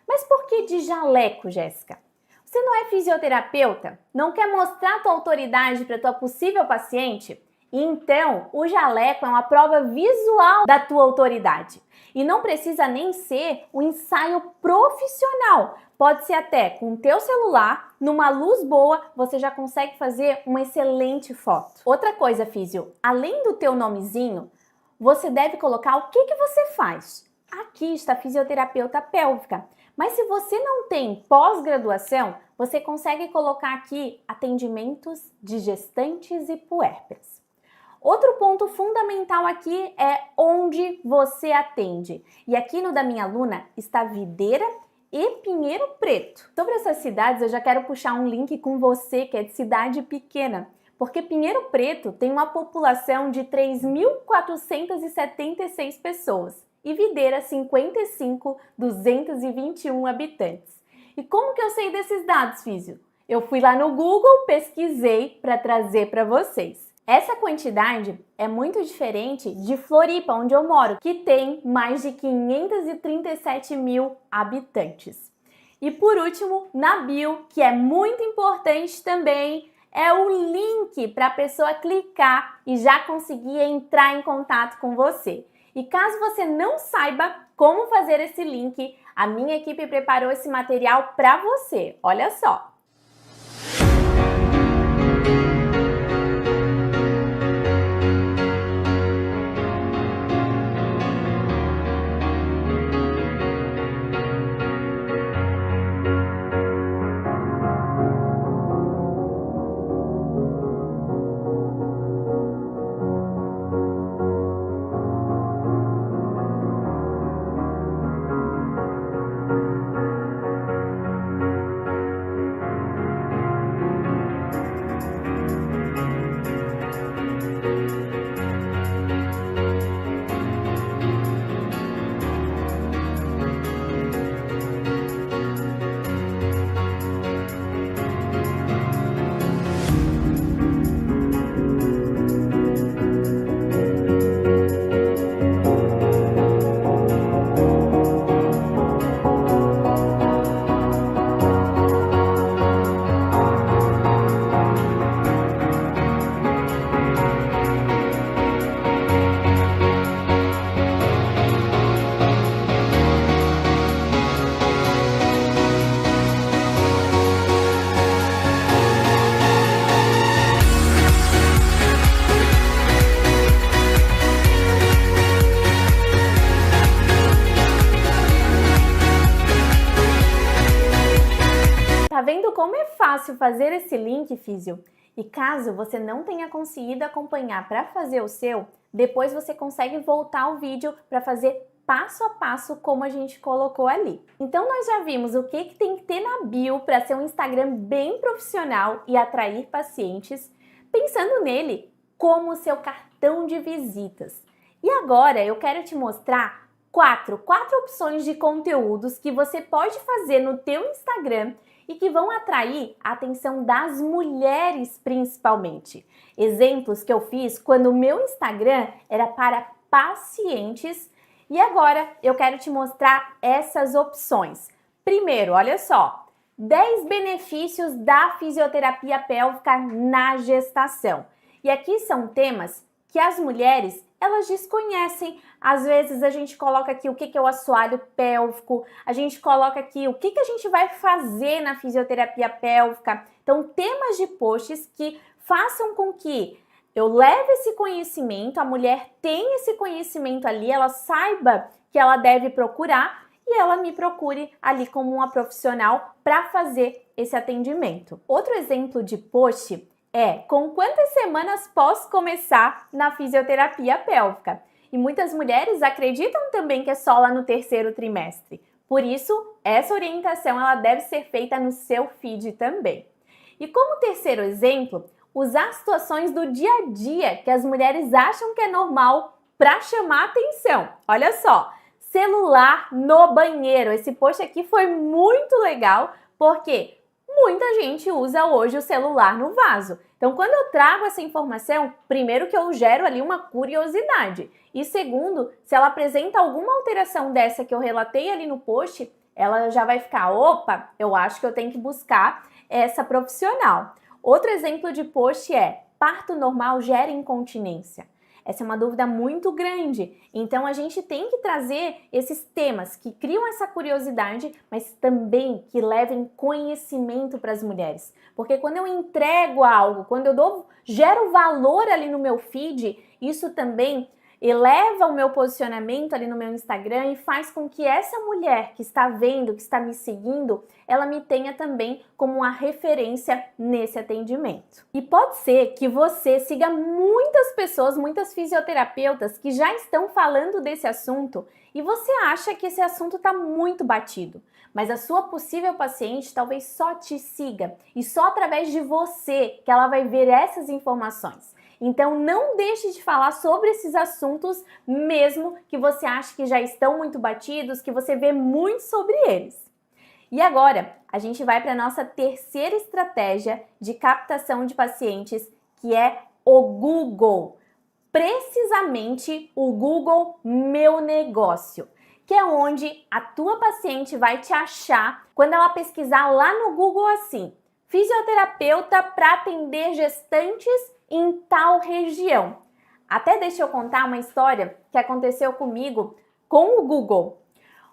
Mas por que de jaleco, Jéssica? Você não é fisioterapeuta? Não quer mostrar a tua autoridade para tua possível paciente? Então, o jaleco é uma prova visual da tua autoridade. E não precisa nem ser um ensaio profissional. Pode ser até com o teu celular, numa luz boa, você já consegue fazer uma excelente foto. Outra coisa, físio, além do teu nomezinho, você deve colocar o que você faz. Aqui está fisioterapeuta pélvica. Mas se você não tem pós-graduação, você consegue colocar aqui atendimentos de gestantes e puérperas. Outro ponto fundamental aqui é onde você atende. E aqui no da minha aluna está Videira e Pinheiro Preto. Sobre essas cidades, eu já quero puxar um link com você que é de cidade pequena, porque Pinheiro Preto tem uma população de 3.476 pessoas e Videira 55.221 habitantes. E como que eu sei desses dados, Físio? Eu fui lá no Google, pesquisei para trazer para vocês. Essa quantidade é muito diferente de Floripa, onde eu moro, que tem mais de 537 mil habitantes. E por último, na bio, que é muito importante também, é o link para a pessoa clicar e já conseguir entrar em contato com você. E caso você não saiba como fazer esse link, a minha equipe preparou esse material para você. Olha só! Tá vendo como é fácil fazer esse link, Físio? E caso você não tenha conseguido acompanhar para fazer o seu, depois você consegue voltar ao vídeo para fazer passo a passo como a gente colocou ali. Então nós já vimos o que tem que ter na bio para ser um Instagram bem profissional e atrair pacientes, pensando nele como o seu cartão de visitas. E agora eu quero te mostrar quatro opções de conteúdos que você pode fazer no teu Instagram e que vão atrair a atenção das mulheres principalmente. Exemplos que eu fiz quando o meu Instagram era para pacientes e agora eu quero te mostrar essas opções. Primeiro, olha só, 10 benefícios da fisioterapia pélvica na gestação. E aqui são temas que as mulheres elas desconhecem. Às vezes a gente coloca aqui o que é o assoalho pélvico, a gente coloca aqui o que a gente vai fazer na fisioterapia pélvica. Então, temas de posts que façam com que eu leve esse conhecimento, a mulher tenha esse conhecimento ali, ela saiba que ela deve procurar e ela me procure ali como uma profissional para fazer esse atendimento. Outro exemplo de post é com quantas semanas posso começar na fisioterapia pélvica? E muitas mulheres acreditam também que é só lá no 3º trimestre. Por isso, essa orientação ela deve ser feita no seu feed também. E como terceiro exemplo, usar situações do dia a dia que as mulheres acham que é normal para chamar atenção. Olha só, celular no banheiro. Esse post aqui foi muito legal porque muita gente usa hoje o celular no vaso. Então, quando eu trago essa informação, primeiro que eu gero ali uma curiosidade. E segundo, se ela apresenta alguma alteração dessa que eu relatei ali no post, ela já vai ficar, opa, eu acho que eu tenho que buscar essa profissional. Outro exemplo de post é, parto normal gera incontinência? Essa é uma dúvida muito grande, então a gente tem que trazer esses temas que criam essa curiosidade, mas também que levem conhecimento para as mulheres. Porque quando eu entrego algo, quando eu gero valor ali no meu feed, isso também eleva o meu posicionamento ali no meu Instagram e faz com que essa mulher que está vendo, que está me seguindo, ela me tenha também como uma referência nesse atendimento. E pode ser que você siga muitas pessoas, muitas fisioterapeutas que já estão falando desse assunto e você acha que esse assunto está muito batido. Mas a sua possível paciente talvez só te siga e só através de você que ela vai ver essas informações. Então não deixe de falar sobre esses assuntos, mesmo que você ache que já estão muito batidos, que você vê muito sobre eles. E agora, a gente vai para a nossa terceira estratégia de captação de pacientes, que é o Google. Precisamente o Google Meu Negócio, que é onde a tua paciente vai te achar quando ela pesquisar lá no Google assim, fisioterapeuta para atender gestantes em tal região. Até deixa eu contar uma história que aconteceu comigo com o Google.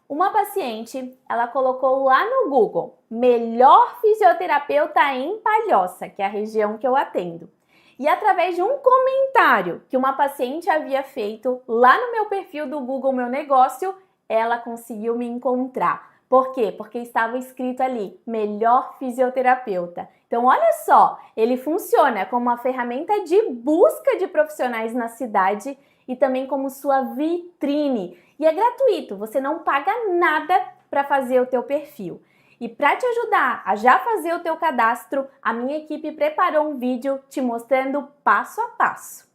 Uma paciente, ela colocou lá no Google, melhor fisioterapeuta em Palhoça, que é a região que eu atendo. E através de um comentário que uma paciente havia feito lá no meu perfil do Google Meu Negócio, ela conseguiu me encontrar. Por quê? Porque estava escrito ali, melhor fisioterapeuta. Então, olha só, ele funciona como uma ferramenta de busca de profissionais na cidade e também como sua vitrine. E é gratuito, você não paga nada para fazer o teu perfil. E para te ajudar a já fazer o teu cadastro, a minha equipe preparou um vídeo te mostrando passo a passo.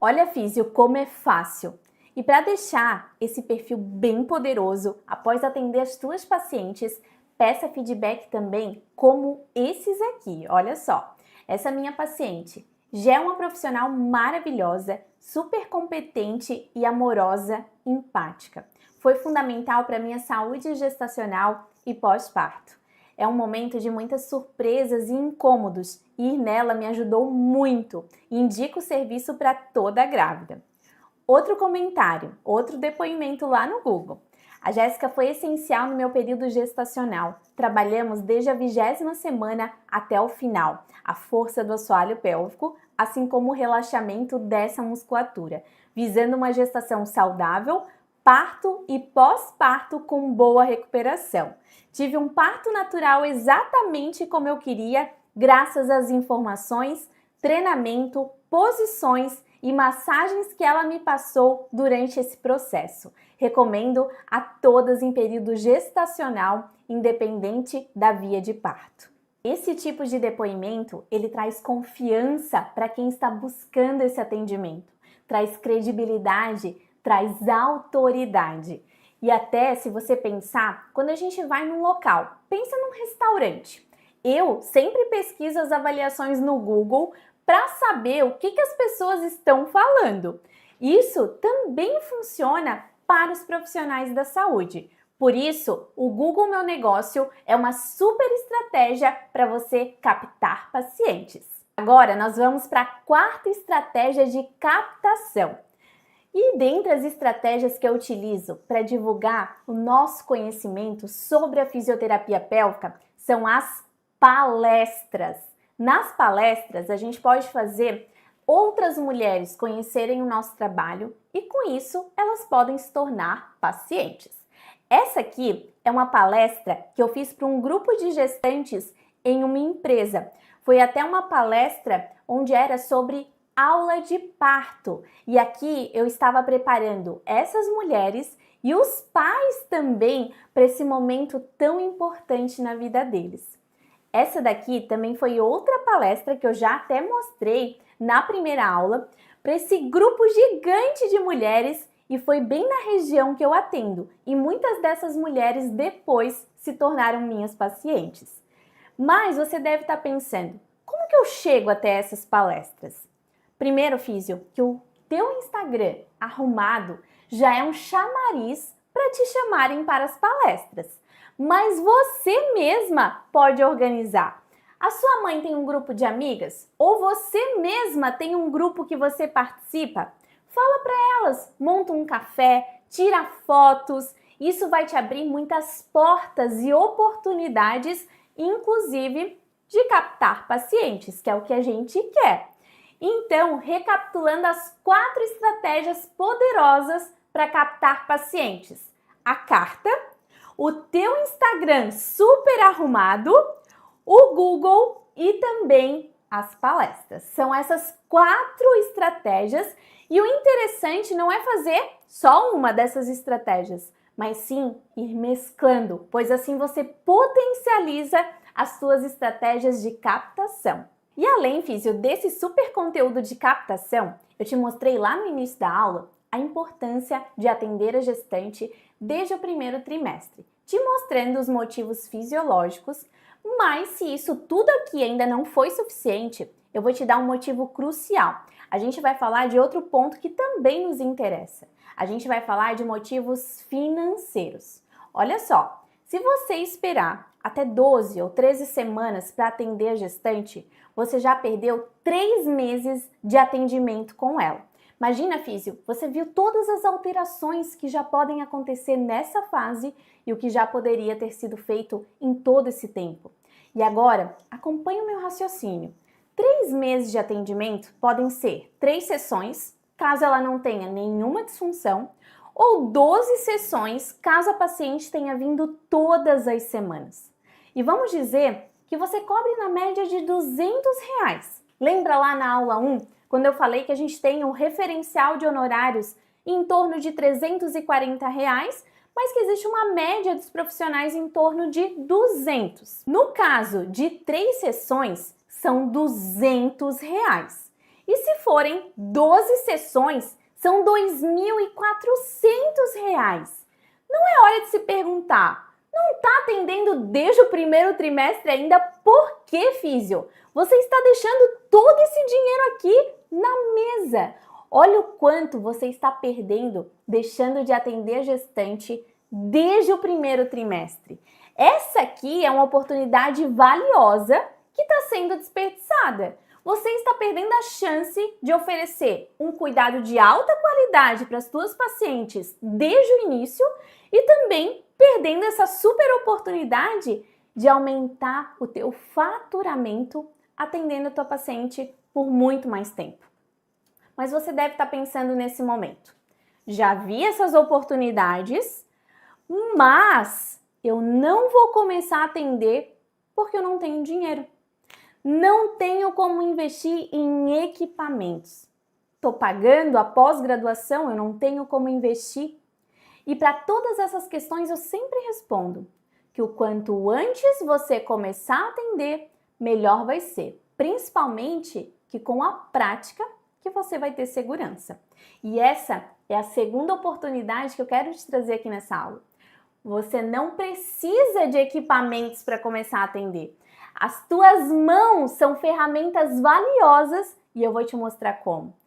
Olha, Físio, como é fácil! E para deixar esse perfil bem poderoso, após atender as tuas pacientes, peça feedback também como esses aqui, olha só. Essa minha paciente já é uma profissional maravilhosa, super competente e amorosa, empática. Foi fundamental para minha saúde gestacional e pós-parto. É um momento de muitas surpresas e incômodos e ir nela me ajudou muito e indico o serviço para toda grávida. Outro comentário, outro depoimento lá no Google. A Jéssica foi essencial no meu período gestacional. Trabalhamos desde a 20ª semana até o final. A força do assoalho pélvico, assim como o relaxamento dessa musculatura, visando uma gestação saudável, parto e pós-parto com boa recuperação. Tive um parto natural exatamente como eu queria, graças às informações, treinamento, posições e massagens que ela me passou durante esse processo. Recomendo a todas em período gestacional, independente da via de parto. Esse tipo de depoimento, ele traz confiança para quem está buscando esse atendimento, traz credibilidade, traz autoridade. E até se você pensar, quando a gente vai num local, pensa num restaurante. Eu sempre pesquiso as avaliações no Google para saber o que as pessoas estão falando. Isso também funciona para os profissionais da saúde. Por isso, o Google Meu Negócio é uma super estratégia para você captar pacientes. Agora, nós vamos para a quarta estratégia de captação. E dentre as estratégias que eu utilizo para divulgar o nosso conhecimento sobre a fisioterapia pélvica são as palestras. Nas palestras, a gente pode fazer outras mulheres conhecerem o nosso trabalho e, com isso, elas podem se tornar pacientes. Essa aqui é uma palestra que eu fiz para um grupo de gestantes em uma empresa. Foi até uma palestra onde era sobre aula de parto. E aqui eu estava preparando essas mulheres e os pais também para esse momento tão importante na vida deles. Essa daqui também foi outra palestra que eu já até mostrei na primeira aula para esse grupo gigante de mulheres e foi bem na região que eu atendo. E muitas dessas mulheres depois se tornaram minhas pacientes. Mas você deve estar pensando, como que eu chego até essas palestras? Primeiro, físio, que o teu Instagram arrumado já é um chamariz para te chamarem para as palestras. Mas você mesma pode organizar. A sua mãe tem um grupo de amigas? Ou você mesma tem um grupo que você participa? Fala para elas, monta um café, tira fotos. Isso vai te abrir muitas portas e oportunidades, inclusive de captar pacientes, que é o que a gente quer. Então, recapitulando as 4 estratégias poderosas para captar pacientes. A carta, o teu Instagram super arrumado, o Google e também as palestras. São essas 4 estratégias e o interessante não é fazer só uma dessas estratégias, mas sim ir mesclando, pois assim você potencializa as suas estratégias de captação. E além, físio, desse super conteúdo de captação, eu te mostrei lá no início da aula a importância de atender a gestante desde o primeiro trimestre, te mostrando os motivos fisiológicos, mas se isso tudo aqui ainda não foi suficiente, eu vou te dar um motivo crucial. A gente vai falar de outro ponto que também nos interessa. A gente vai falar de motivos financeiros. Olha só, se você esperar até 12 ou 13 semanas para atender a gestante, você já perdeu 3 meses de atendimento com ela. Imagina, físio, você viu todas as alterações que já podem acontecer nessa fase e o que já poderia ter sido feito em todo esse tempo. E agora, acompanhe o meu raciocínio. 3 meses de atendimento podem ser 3 sessões, caso ela não tenha nenhuma disfunção, ou 12 sessões, caso a paciente tenha vindo todas as semanas. E vamos dizer que você cobre na média de R$200. Lembra lá na aula 1, quando eu falei que a gente tem um referencial de honorários em torno de R$340, mas que existe uma média dos profissionais em torno de 200. No caso de 3 sessões, são R$200. E se forem 12 sessões, são R$2.400. Não é hora de se perguntar, não está atendendo desde o primeiro trimestre ainda? Por que, físio? Você está deixando todo esse dinheiro aqui na mesa. Olha o quanto você está perdendo deixando de atender a gestante desde o primeiro trimestre. Essa aqui é uma oportunidade valiosa que está sendo desperdiçada. Você está perdendo a chance de oferecer um cuidado de alta qualidade para as suas pacientes desde o início e também perdendo essa super oportunidade de aumentar o teu faturamento atendendo a tua paciente por muito mais tempo. Mas você deve estar pensando nesse momento. Já vi essas oportunidades, mas eu não vou começar a atender porque eu não tenho dinheiro. Não tenho como investir em equipamentos. estou pagando a pós-graduação, eu não tenho como investir. E para todas essas questões eu sempre respondo que o quanto antes você começar a atender, melhor vai ser. Principalmente que com a prática que você vai ter segurança. E essa é a segunda oportunidade que eu quero te trazer aqui nessa aula. Você não precisa de equipamentos para começar a atender. As tuas mãos são ferramentas valiosas e eu vou te mostrar como.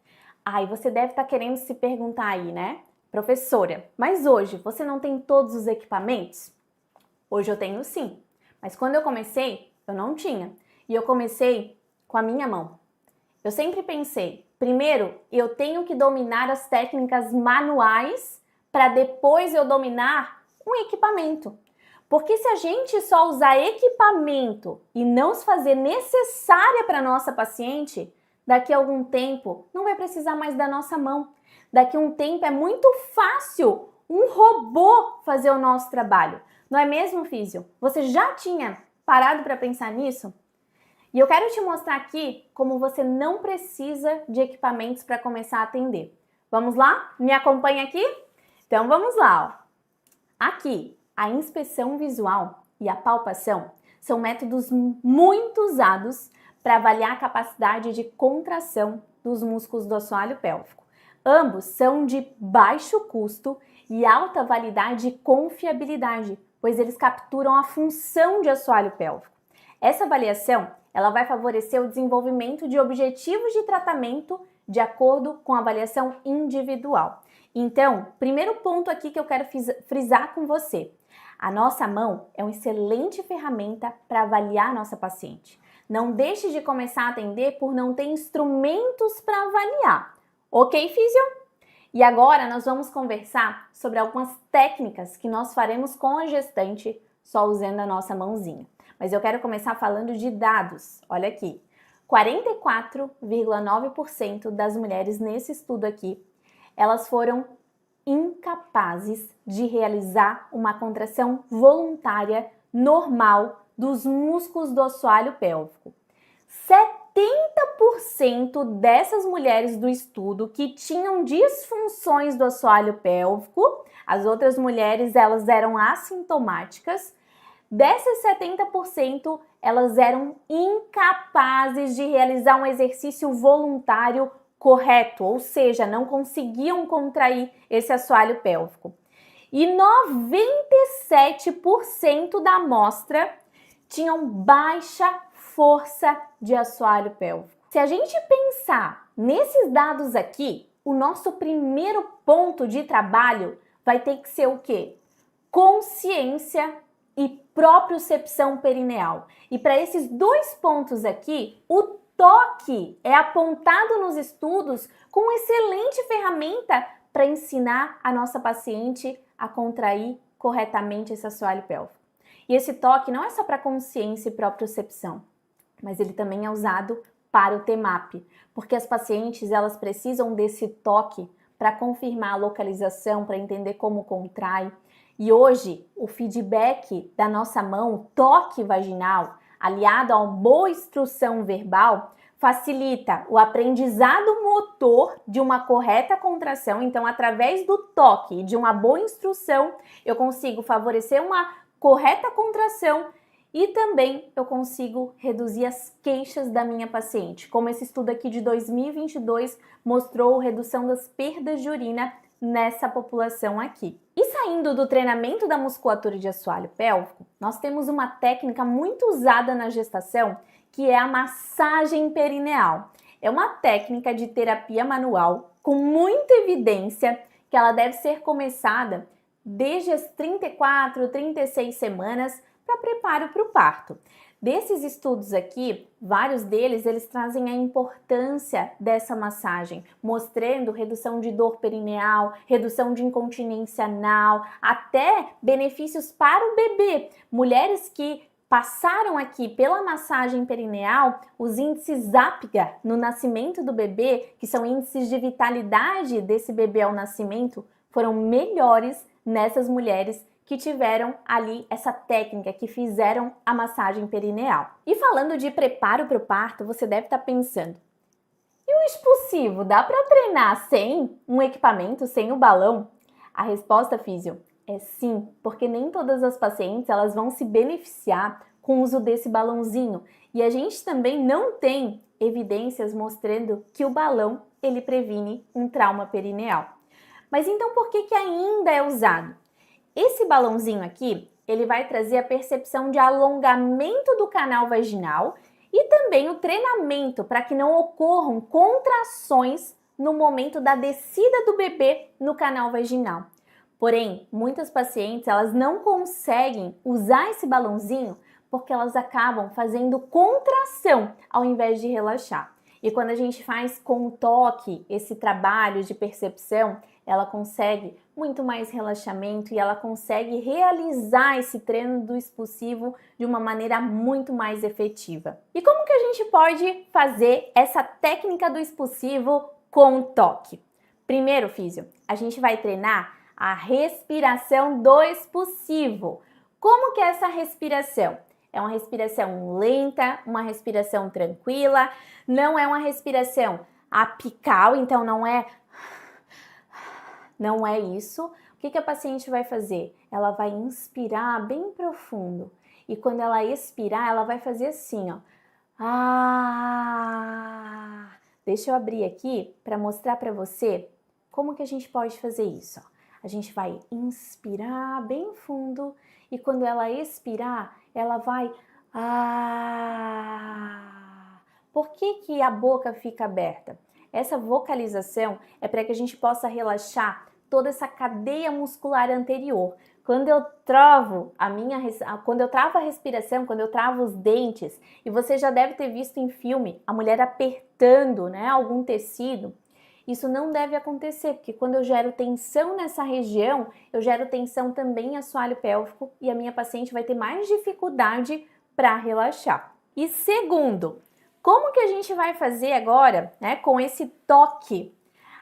Aí você deve estar querendo se perguntar aí, né? Professora, mas hoje você não tem todos os equipamentos? Hoje eu tenho sim, mas quando eu comecei, eu não tinha. E eu comecei com a minha mão. Eu sempre pensei, primeiro eu tenho que dominar as técnicas manuais para depois eu dominar um equipamento. Porque se a gente só usar equipamento e não se fazer necessária para a nossa paciente, daqui a algum tempo não vai precisar mais da nossa mão. Daqui a um tempo é muito fácil um robô fazer o nosso trabalho. Não é mesmo, físio? Você já tinha parado para pensar nisso? E eu quero te mostrar aqui como você não precisa de equipamentos para começar a atender. Vamos lá? Me acompanha aqui? Então vamos lá. Ó. Aqui, a inspeção visual e a palpação são métodos muito usados para avaliar a capacidade de contração dos músculos do assoalho pélvico. Ambos são de baixo custo e alta validade e confiabilidade, pois eles capturam a função de assoalho pélvico. Essa avaliação ela vai favorecer o desenvolvimento de objetivos de tratamento de acordo com a avaliação individual. Então, primeiro ponto aqui que eu quero frisar com você. A nossa mão é uma excelente ferramenta para avaliar a nossa paciente. Não deixe de começar a atender por não ter instrumentos para avaliar. Ok, físio? E agora nós vamos conversar sobre algumas técnicas que nós faremos com a gestante só usando a nossa mãozinha. Mas eu quero começar falando de dados. Olha aqui, 44,9% das mulheres nesse estudo aqui, elas foram incapazes de realizar uma contração voluntária normal dos músculos do assoalho pélvico. 70% dessas mulheres do estudo que tinham disfunções do assoalho pélvico, as outras mulheres elas eram assintomáticas, dessas 70% elas eram incapazes de realizar um exercício voluntário correto, ou seja, não conseguiam contrair esse assoalho pélvico. E 97% da amostra tinham baixa força de assoalho pélvico. Se a gente pensar nesses dados aqui, o nosso primeiro ponto de trabalho vai ter que ser o quê? Consciência e propriocepção perineal. E para esses dois pontos aqui, o toque é apontado nos estudos como uma excelente ferramenta para ensinar a nossa paciente a contrair corretamente esse assoalho pélvico. E esse toque não é só para consciência e propriocepção, mas ele também é usado para o TMAP, porque as pacientes elas precisam desse toque para confirmar a localização, para entender como contrai. E hoje, o feedback da nossa mão, o toque vaginal, aliado a uma boa instrução verbal, facilita o aprendizado motor de uma correta contração. Então, através do toque e de uma boa instrução, eu consigo favorecer uma correta contração e também eu consigo reduzir as queixas da minha paciente. Como esse estudo aqui de 2022 mostrou redução das perdas de urina nessa população aqui. E saindo do treinamento da musculatura de assoalho pélvico, nós temos uma técnica muito usada na gestação, que é a massagem perineal. É uma técnica de terapia manual com muita evidência que ela deve ser começada desde as 34, 36 semanas para preparo para o parto. Desses estudos aqui, vários deles, eles trazem a importância dessa massagem, mostrando redução de dor perineal, redução de incontinência anal, até benefícios para o bebê. Mulheres que passaram aqui pela massagem perineal, os índices Apgar no nascimento do bebê, que são índices de vitalidade desse bebê ao nascimento, foram melhores nessas mulheres que tiveram ali essa técnica, que fizeram a massagem perineal. E falando de preparo para o parto, você deve estar pensando, E o expulsivo, dá para treinar sem um equipamento, sem o balão? A resposta, físio, é sim, porque nem todas as pacientes elas vão se beneficiar com o uso desse balãozinho. E a gente também não tem evidências mostrando que o balão ele previne um trauma perineal. Mas então por que ainda é usado? Esse balãozinho aqui, ele vai trazer a percepção de alongamento do canal vaginal e também o treinamento para que não ocorram contrações no momento da descida do bebê no canal vaginal. Porém, muitas pacientes elas não conseguem usar esse balãozinho porque elas acabam fazendo contração ao invés de relaxar. E quando a gente faz com o toque esse trabalho de percepção, ela consegue muito mais relaxamento e ela consegue realizar esse treino do expulsivo de uma maneira muito mais efetiva. E como que a gente pode fazer essa técnica do expulsivo com toque? Primeiro, físio, a gente vai treinar a respiração do expulsivo. Como que é essa respiração? É uma respiração lenta, uma respiração tranquila, não é uma respiração apical, então não é isso. O que a paciente vai fazer? Ela vai inspirar bem profundo e quando ela expirar, ela vai fazer assim, ó. Deixa eu abrir aqui para mostrar para você como que a gente pode fazer isso, ó. A gente vai inspirar bem fundo e quando ela expirar, ela vai Por que a boca fica aberta? Essa vocalização é para que a gente possa relaxar toda essa cadeia muscular anterior. Quando eu travo a respiração, quando eu travo os dentes, e você já deve ter visto em filme a mulher apertando, né, algum tecido, isso não deve acontecer, porque quando eu gero tensão nessa região, eu gero tensão também em assoalho pélvico e a minha paciente vai ter mais dificuldade para relaxar. E segundo, como que a gente vai fazer agora, né, com esse toque?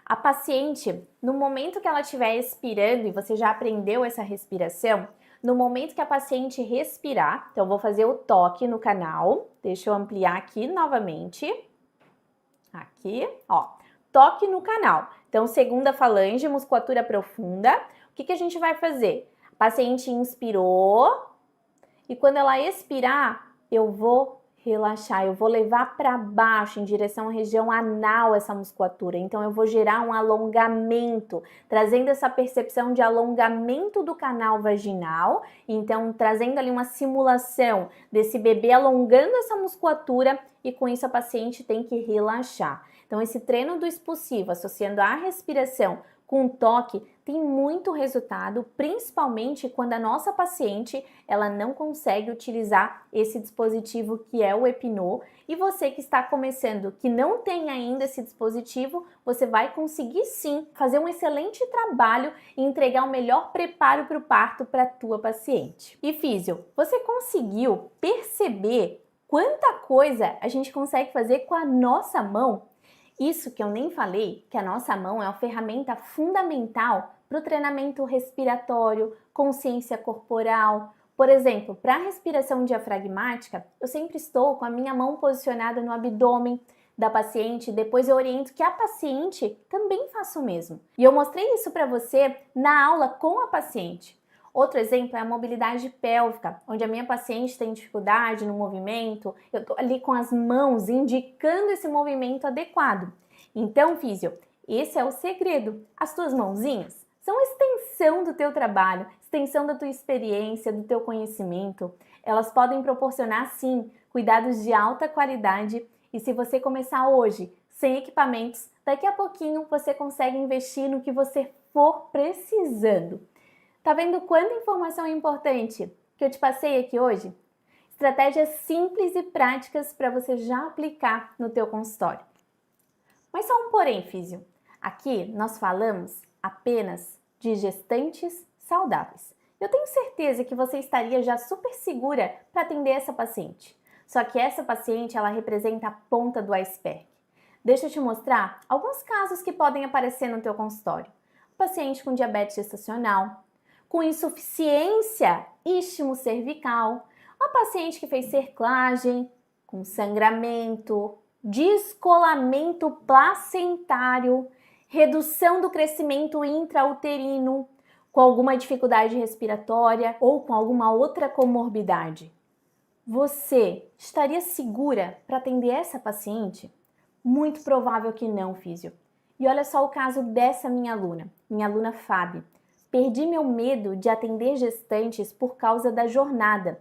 A paciente, no momento que ela estiver expirando, e você já aprendeu essa respiração, no momento que a paciente respirar, então eu vou fazer o toque no canal, deixa eu ampliar aqui novamente, aqui, ó. Toque no canal. Então, segunda falange, musculatura profunda. O que a gente vai fazer? A paciente inspirou e quando ela expirar, eu vou relaxar, eu vou levar para baixo, em direção à região anal essa musculatura. Então, eu vou gerar um alongamento, trazendo essa percepção de alongamento do canal vaginal. Então, trazendo ali uma simulação desse bebê alongando essa musculatura e com isso a paciente tem que relaxar. Então, esse treino do expulsivo, associando a respiração com o toque, tem muito resultado, principalmente quando a nossa paciente ela não consegue utilizar esse dispositivo que é o Epinô. E você que está começando, que não tem ainda esse dispositivo, você vai conseguir sim fazer um excelente trabalho e entregar o melhor preparo para o parto para a tua paciente. E físio, você conseguiu perceber quanta coisa a gente consegue fazer com a nossa mão? Isso que eu nem falei, que a nossa mão é uma ferramenta fundamental para o treinamento respiratório, consciência corporal. Por exemplo, para a respiração diafragmática, eu sempre estou com a minha mão posicionada no abdômen da paciente, depois eu oriento que a paciente também faça o mesmo. E eu mostrei isso para você na aula com a paciente. Outro exemplo é a mobilidade pélvica, onde a minha paciente tem dificuldade no movimento, eu tô ali com as mãos indicando esse movimento adequado. Então, físio, esse é o segredo. As tuas mãozinhas são extensão do teu trabalho, extensão da tua experiência, do teu conhecimento. Elas podem proporcionar, sim, cuidados de alta qualidade e se você começar hoje sem equipamentos, daqui a pouquinho você consegue investir no que você for precisando. Tá vendo quanta informação importante que eu te passei aqui hoje? Estratégias simples e práticas para você já aplicar no teu consultório. Mas só um porém, físio. Aqui nós falamos apenas de gestantes saudáveis. Eu tenho certeza que você estaria já super segura para atender essa paciente. Só que essa paciente, ela representa a ponta do iceberg. Deixa eu te mostrar alguns casos que podem aparecer no teu consultório. Paciente com diabetes gestacional, com insuficiência istmo-cervical, uma paciente que fez cerclagem, com sangramento, descolamento placentário, redução do crescimento intrauterino, com alguma dificuldade respiratória ou com alguma outra comorbidade. Você estaria segura para atender essa paciente? Muito provável que não, físio. E olha só o caso dessa minha aluna Fábio. Perdi meu medo de atender gestantes por causa da jornada,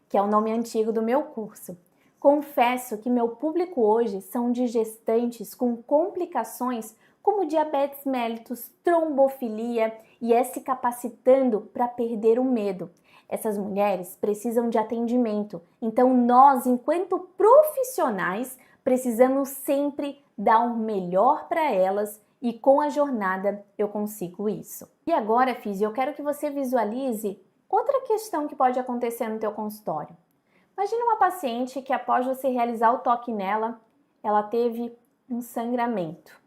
que é o nome antigo do meu curso. Confesso que meu público hoje são de gestantes com complicações como diabetes mellitus, trombofilia e se capacitando para perder o medo. Essas mulheres precisam de atendimento, então nós, enquanto profissionais, precisamos sempre dar o melhor para elas e com a jornada eu consigo isso. E agora, físio, eu quero que você visualize outra questão que pode acontecer no teu consultório. Imagina uma paciente que após você realizar o toque nela, ela teve um sangramento.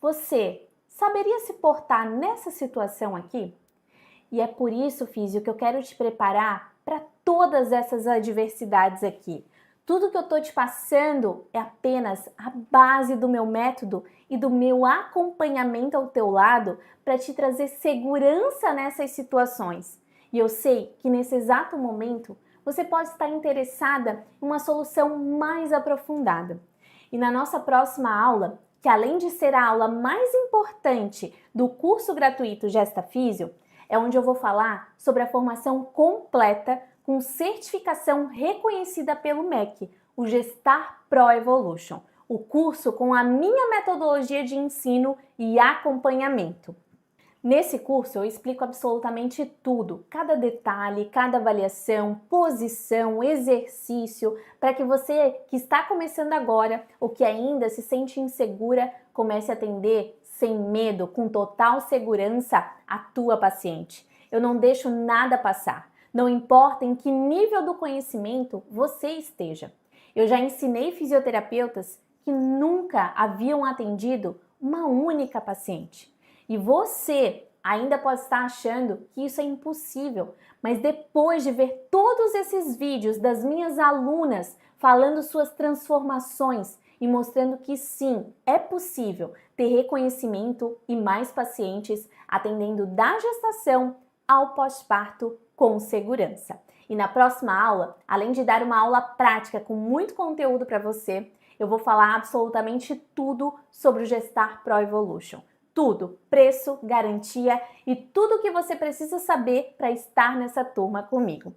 Você saberia se portar nessa situação aqui? E é por isso, físio, que eu quero te preparar para todas essas adversidades aqui. Tudo que eu estou te passando é apenas a base do meu método e do meu acompanhamento ao teu lado para te trazer segurança nessas situações. E eu sei que nesse exato momento você pode estar interessada em uma solução mais aprofundada. E na nossa próxima aula, que além de ser a aula mais importante do curso gratuito Gesta Físio, é onde eu vou falar sobre a formação completa com certificação reconhecida pelo MEC, o Gestar Pro Evolution, o curso com a minha metodologia de ensino e acompanhamento. Nesse curso eu explico absolutamente tudo, cada detalhe, cada avaliação, posição, exercício, para que você que está começando agora ou que ainda se sente insegura, comece a atender sem medo, com total segurança a tua paciente. Eu não deixo nada passar, não importa em que nível do conhecimento você esteja. Eu já ensinei fisioterapeutas que nunca haviam atendido uma única paciente. E você ainda pode estar achando que isso é impossível, mas depois de ver todos esses vídeos das minhas alunas falando suas transformações e mostrando que sim, é possível ter reconhecimento e mais pacientes atendendo da gestação ao pós-parto com segurança. E na próxima aula, além de dar uma aula prática com muito conteúdo para você, eu vou falar absolutamente tudo sobre o Gestar Pro Evolution. Tudo, preço, garantia e tudo o que você precisa saber para estar nessa turma comigo.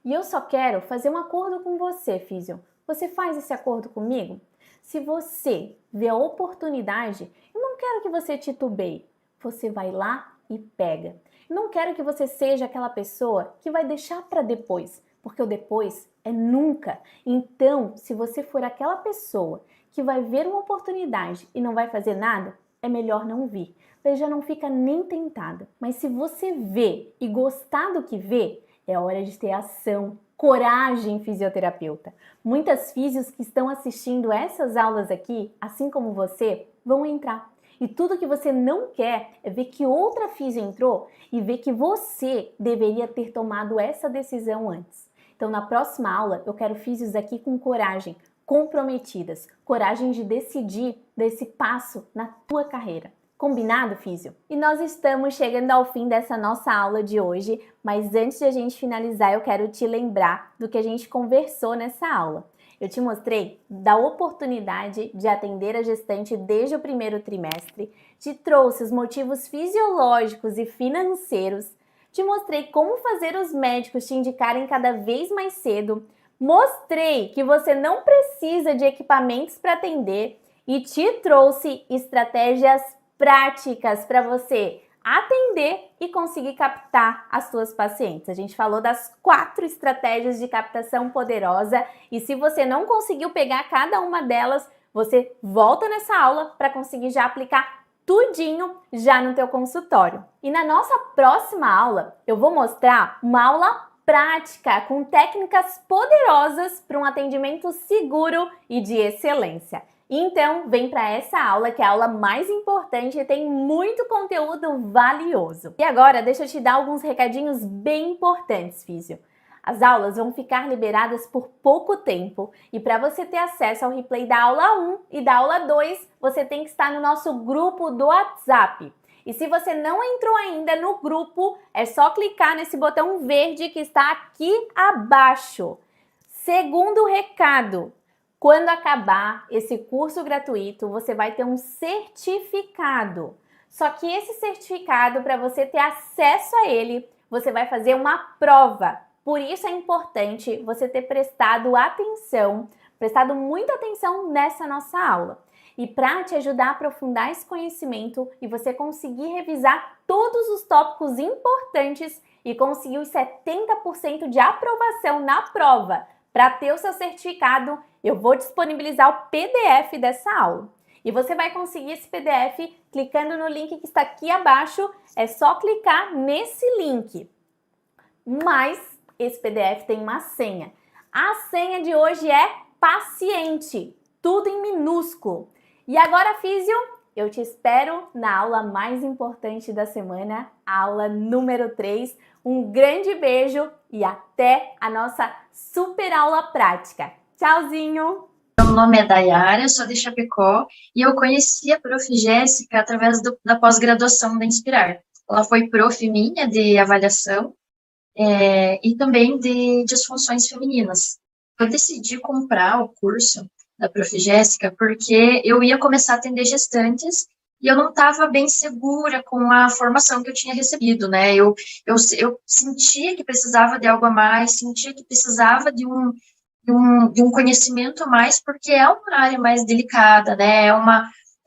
E eu só quero fazer um acordo com você, físio. Você faz esse acordo comigo? Se você vê a oportunidade, eu não quero que você titubeie. Você vai lá e pega. Eu não quero que você seja aquela pessoa que vai deixar para depois, porque o depois é nunca. Então, se você for aquela pessoa que vai ver uma oportunidade e não vai fazer nada, é melhor não vir. Daí já não fica nem tentada. Mas se você vê e gostar do que vê, é hora de ter ação. Coragem, fisioterapeuta. Muitas físios que estão assistindo essas aulas aqui, assim como você, vão entrar. E tudo que você não quer é ver que outra físio entrou e ver que você deveria ter tomado essa decisão antes. Então, na próxima aula, eu quero físios aqui com coragem, comprometidas, coragem de decidir desse passo na tua carreira. Combinado, físio? E nós estamos chegando ao fim dessa nossa aula de hoje, mas antes de a gente finalizar, eu quero te lembrar do que a gente conversou nessa aula. Eu te mostrei da oportunidade de atender a gestante desde o primeiro trimestre, te trouxe os motivos fisiológicos e financeiros, te mostrei como fazer os médicos te indicarem cada vez mais cedo, mostrei que você não precisa de equipamentos para atender e te trouxe estratégias práticas para você atender e conseguir captar as suas pacientes. A gente falou das 4 estratégias de captação poderosa e se você não conseguiu pegar cada uma delas, você volta nessa aula para conseguir já aplicar tudinho já no teu consultório. E na nossa próxima aula, eu vou mostrar uma aula prática com técnicas poderosas para um atendimento seguro e de excelência. Então, vem para essa aula, que é a aula mais importante e tem muito conteúdo valioso. E agora, deixa eu te dar alguns recadinhos bem importantes, físio. As aulas vão ficar liberadas por pouco tempo e para você ter acesso ao replay da aula 1 e da aula 2, você tem que estar no nosso grupo do WhatsApp. E se você não entrou ainda no grupo, é só clicar nesse botão verde que está aqui abaixo. Segundo recado, quando acabar esse curso gratuito, você vai ter um certificado. Só que esse certificado, para você ter acesso a ele, você vai fazer uma prova. Por isso é importante você ter prestado muita atenção nessa nossa aula. E para te ajudar a aprofundar esse conhecimento e você conseguir revisar todos os tópicos importantes e conseguir os 70% de aprovação na prova para ter o seu certificado, eu vou disponibilizar o PDF dessa aula. E você vai conseguir esse PDF clicando no link que está aqui abaixo. É só clicar nesse link. Mas esse PDF tem uma senha. A senha de hoje é paciente, tudo em minúsculo. E agora, Físio, eu te espero na aula mais importante da semana, a aula número 3. Um grande beijo e até a nossa super aula prática. Tchauzinho! Meu nome é Dayara, eu sou de Chapecó e eu conheci a Prof. Jéssica através da pós-graduação da Inspirar. Ela foi prof minha de avaliação e também de disfunções femininas. Eu decidi comprar o curso da Prof. Jéssica porque eu ia começar a atender gestantes e eu não estava bem segura com a formação que eu tinha recebido, né? Eu sentia que precisava de algo a mais, sentia que precisava de um conhecimento a mais, porque é uma área mais delicada, né?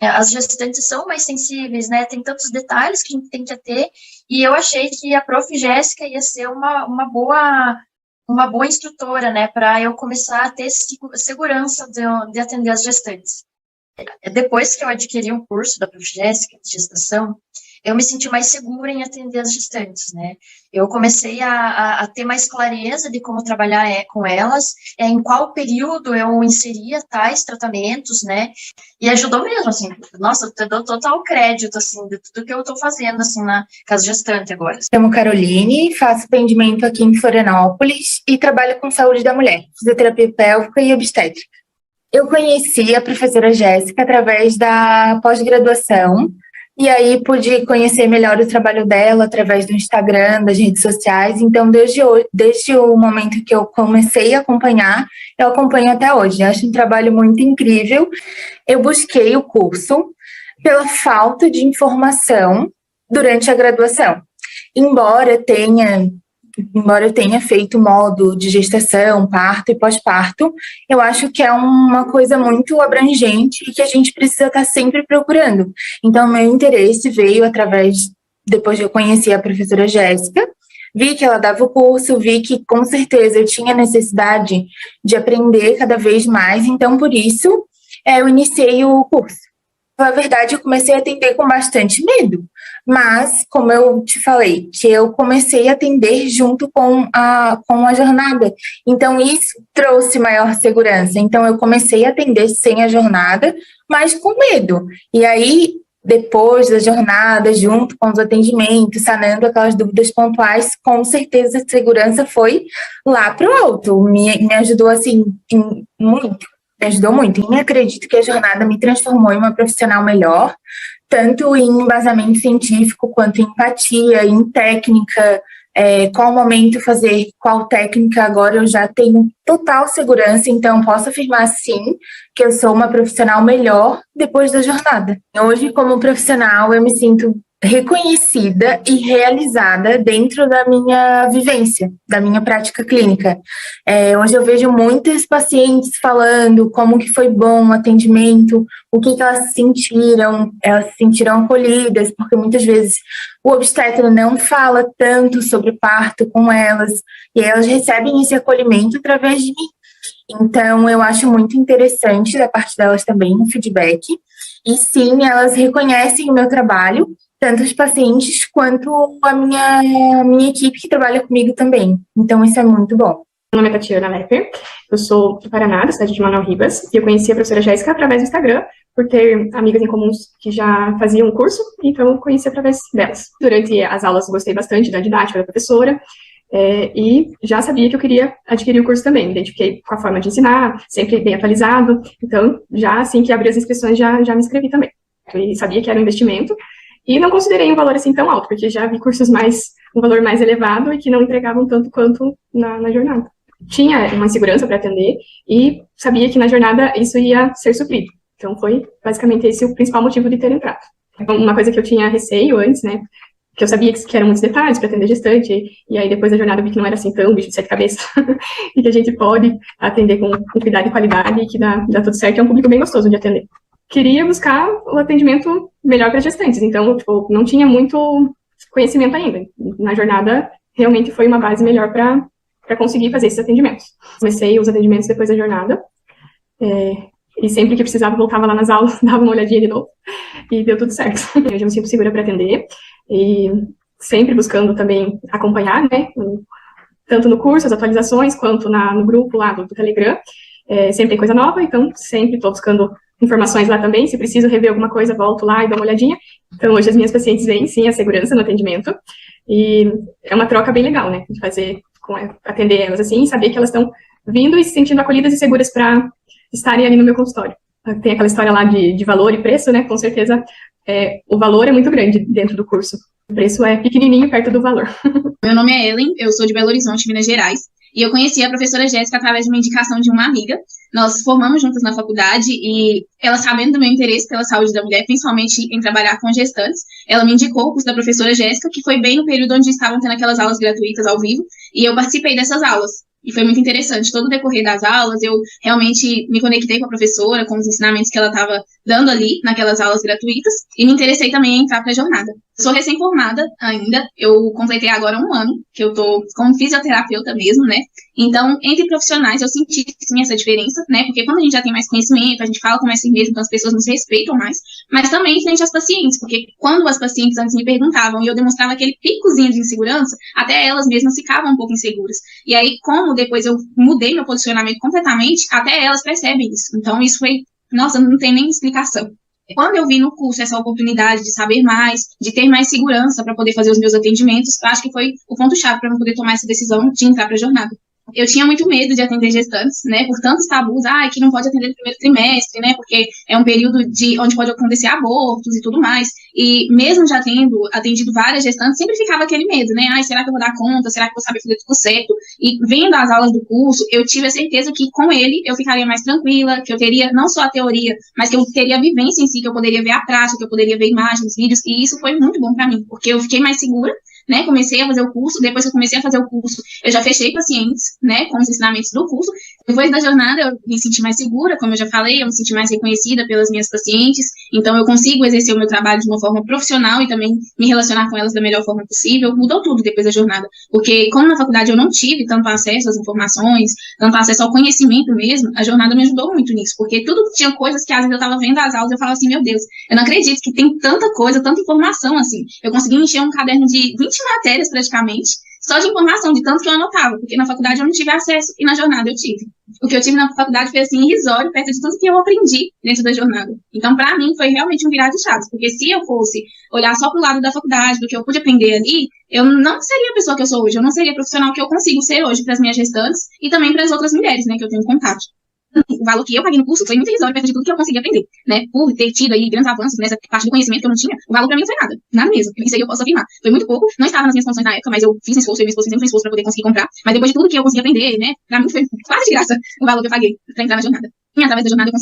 As gestantes são mais sensíveis, né? Tem tantos detalhes que a gente tem que ter, e eu achei que a Prof. Jéssica ia ser uma boa instrutora, né? Para eu começar a ter segurança de atender as gestantes. Depois que eu adquiri um curso da Prof. Jéssica de gestação, eu me senti mais segura em atender as gestantes, né? Eu comecei a ter mais clareza de como trabalhar com elas, em qual período eu inseria tais tratamentos, né? E ajudou mesmo, assim, nossa, eu dou total crédito, assim, de tudo que eu estou fazendo, assim, na casa gestante agora. Me chamo Caroline, faço atendimento aqui em Florianópolis e trabalho com saúde da mulher, fisioterapia pélvica e obstétrica. Eu conheci a professora Jéssica através da pós-graduação, e aí pude conhecer melhor o trabalho dela através do Instagram, das redes sociais. Então, desde o momento que eu comecei a acompanhar, eu acompanho até hoje. Eu acho um trabalho muito incrível. Eu busquei o curso pela falta de informação durante a graduação. Embora eu tenha feito modo de gestação, parto e pós-parto, eu acho que é uma coisa muito abrangente e que a gente precisa estar sempre procurando. Então, meu interesse veio depois de eu conhecer a professora Jéssica, vi que ela dava o curso, vi que com certeza eu tinha necessidade de aprender cada vez mais, então por isso eu iniciei o curso. Na verdade, eu comecei a atender com bastante medo, mas, como eu te falei, que eu comecei a atender junto com a jornada, então isso trouxe maior segurança. Então, eu comecei a atender sem a jornada, mas com medo. E aí, depois da jornada, junto com os atendimentos, sanando aquelas dúvidas pontuais, com certeza a segurança foi lá para o alto. Me ajudou, assim, muito. Me ajudou muito, e acredito que a jornada me transformou em uma profissional melhor, tanto em embasamento científico, quanto em empatia, em técnica, qual momento fazer, qual técnica. Agora eu já tenho total segurança, então posso afirmar sim que eu sou uma profissional melhor depois da jornada. Hoje, como profissional, eu me sinto reconhecida e realizada dentro da minha vivência, da minha prática clínica. Hoje eu vejo muitas pacientes falando como que foi bom o atendimento, o que elas se sentiram acolhidas, porque muitas vezes o obstetra não fala tanto sobre parto com elas, e elas recebem esse acolhimento através de mim. Então, eu acho muito interessante da parte delas também o feedback, e sim, elas reconhecem o meu trabalho, tanto os pacientes quanto a minha equipe que trabalha comigo também. Então, isso é muito bom. Meu nome é Tatiana Lepper, eu sou do Paraná, da cidade de Manaus Ribas, e eu conheci a professora Jéssica através do Instagram, por ter amigas em comuns que já faziam o curso, então eu conheci através delas. Durante as aulas, gostei bastante da didática da professora, E já sabia que eu queria adquirir o curso também. Me identifiquei com a forma de ensinar, sempre bem atualizado. Então, já assim que abri as inscrições, já me inscrevi também. E sabia que era um investimento. E não considerei um valor assim tão alto, porque já vi cursos um valor mais elevado e que não entregavam tanto quanto na jornada. Tinha uma insegurança para atender e sabia que na jornada isso ia ser suprido. Então, foi basicamente esse o principal motivo de ter entrado. Uma coisa que eu tinha receio antes, né, que eu sabia que eram muitos detalhes para atender gestante, e aí depois da jornada eu vi que não era assim tão bicho de sete cabeças, e que a gente pode atender com cuidado e qualidade, e que dá tudo certo, é um público bem gostoso de atender. Queria buscar o atendimento melhor para gestantes, então, tipo, não tinha muito conhecimento ainda. Na jornada, realmente foi uma base melhor para conseguir fazer esses atendimentos. Comecei os atendimentos depois da jornada, e sempre que precisava, voltava lá nas aulas, dava uma olhadinha de novo, e deu tudo certo. Eu já me sinto segura para atender, e sempre buscando também acompanhar, né, tanto no curso, as atualizações, quanto no grupo lá do Telegram. Sempre tem coisa nova, então sempre estou buscando informações lá também. Se preciso rever alguma coisa, volto lá e dou uma olhadinha. Então, hoje as minhas pacientes veem, sim, a segurança no atendimento, e é uma troca bem legal, né, de fazer, atender elas assim, e saber que elas estão vindo e se sentindo acolhidas e seguras para estarem ali no meu consultório. Tem aquela história lá de valor e preço, né, com certeza o valor é muito grande dentro do curso. O preço é pequenininho perto do valor. Meu nome é Ellen, eu sou de Belo Horizonte, Minas Gerais, e eu conheci a professora Jéssica através de uma indicação de uma amiga. Nós formamos juntas na faculdade e ela, sabendo do meu interesse pela saúde da mulher, principalmente em trabalhar com gestantes, ela me indicou o curso da professora Jéssica, que foi bem no período onde estavam tendo aquelas aulas gratuitas ao vivo, e eu participei dessas aulas. E foi muito interessante. Todo o decorrer das aulas, eu realmente me conectei com a professora, com os ensinamentos que ela estava dando ali, naquelas aulas gratuitas, e me interessei também em entrar para a jornada. Sou recém-formada ainda, eu completei agora 1 ano, que eu tô como fisioterapeuta mesmo, né? Então, entre profissionais, eu senti, sim, essa diferença, né? Porque quando a gente já tem mais conhecimento, a gente fala com mais firmeza, então as pessoas nos respeitam mais, mas também frente às pacientes, porque quando as pacientes antes me perguntavam e eu demonstrava aquele picozinho de insegurança, até elas mesmas ficavam um pouco inseguras. E aí, como depois eu mudei meu posicionamento completamente, até elas percebem isso. Então, isso foi, nossa, não tem nem explicação. Quando eu vi no curso essa oportunidade de saber mais, de ter mais segurança para poder fazer os meus atendimentos, eu acho que foi o ponto-chave para eu poder tomar essa decisão de entrar para a jornada. Eu tinha muito medo de atender gestantes, né, por tantos tabus, que não pode atender no primeiro trimestre, né, porque é um período onde pode acontecer abortos e tudo mais, e mesmo já tendo atendido várias gestantes, sempre ficava aquele medo, né, será que eu vou dar conta, será que eu vou saber fazer tudo certo? E vendo as aulas do curso, eu tive a certeza que com ele eu ficaria mais tranquila, que eu teria não só a teoria, mas que eu teria a vivência em si, que eu poderia ver a prática, que eu poderia ver imagens, vídeos, e isso foi muito bom para mim, porque eu fiquei mais segura, né, comecei a fazer o curso. Depois que eu comecei a fazer o curso, eu já fechei pacientes, né, com os ensinamentos do curso. Depois da jornada, eu me senti mais segura, como eu já falei, eu me senti mais reconhecida pelas minhas pacientes, então eu consigo exercer o meu trabalho de uma forma profissional e também me relacionar com elas da melhor forma possível. Mudou tudo depois da jornada, porque como na faculdade eu não tive tanto acesso às informações, tanto acesso ao conhecimento mesmo, a jornada me ajudou muito nisso, porque tudo tinha coisas que às vezes eu estava vendo as aulas e eu falava assim, meu Deus, eu não acredito que tem tanta coisa, tanta informação assim. Eu consegui encher um caderno de 20 matérias praticamente, só de informação, de tanto que eu anotava, porque na faculdade eu não tive acesso e na jornada eu tive. O que eu tive na faculdade foi assim, irrisório, perto de tudo que eu aprendi dentro da jornada. Então, para mim, foi realmente um virar de chaves, porque se eu fosse olhar só pro lado da faculdade, do que eu pude aprender ali, eu não seria a pessoa que eu sou hoje, eu não seria a profissional que eu consigo ser hoje para as minhas gestantes e também para as outras mulheres, né, que eu tenho contato. O valor que eu paguei no curso foi muito irrisório perto de tudo que eu consegui aprender, né? Por ter tido aí grandes avanços nessa parte do conhecimento que eu não tinha, o valor pra mim não foi nada, nada mesmo. Isso aí eu posso afirmar. Foi muito pouco, não estava nas minhas condições na época, mas eu fiz um esforço, eu e minha esposa fizemos um esforço pra poder conseguir comprar. Mas depois de tudo que eu consegui aprender, né? Pra mim foi quase de graça o valor que eu paguei pra entrar na jornada. E através da jornada eu consegui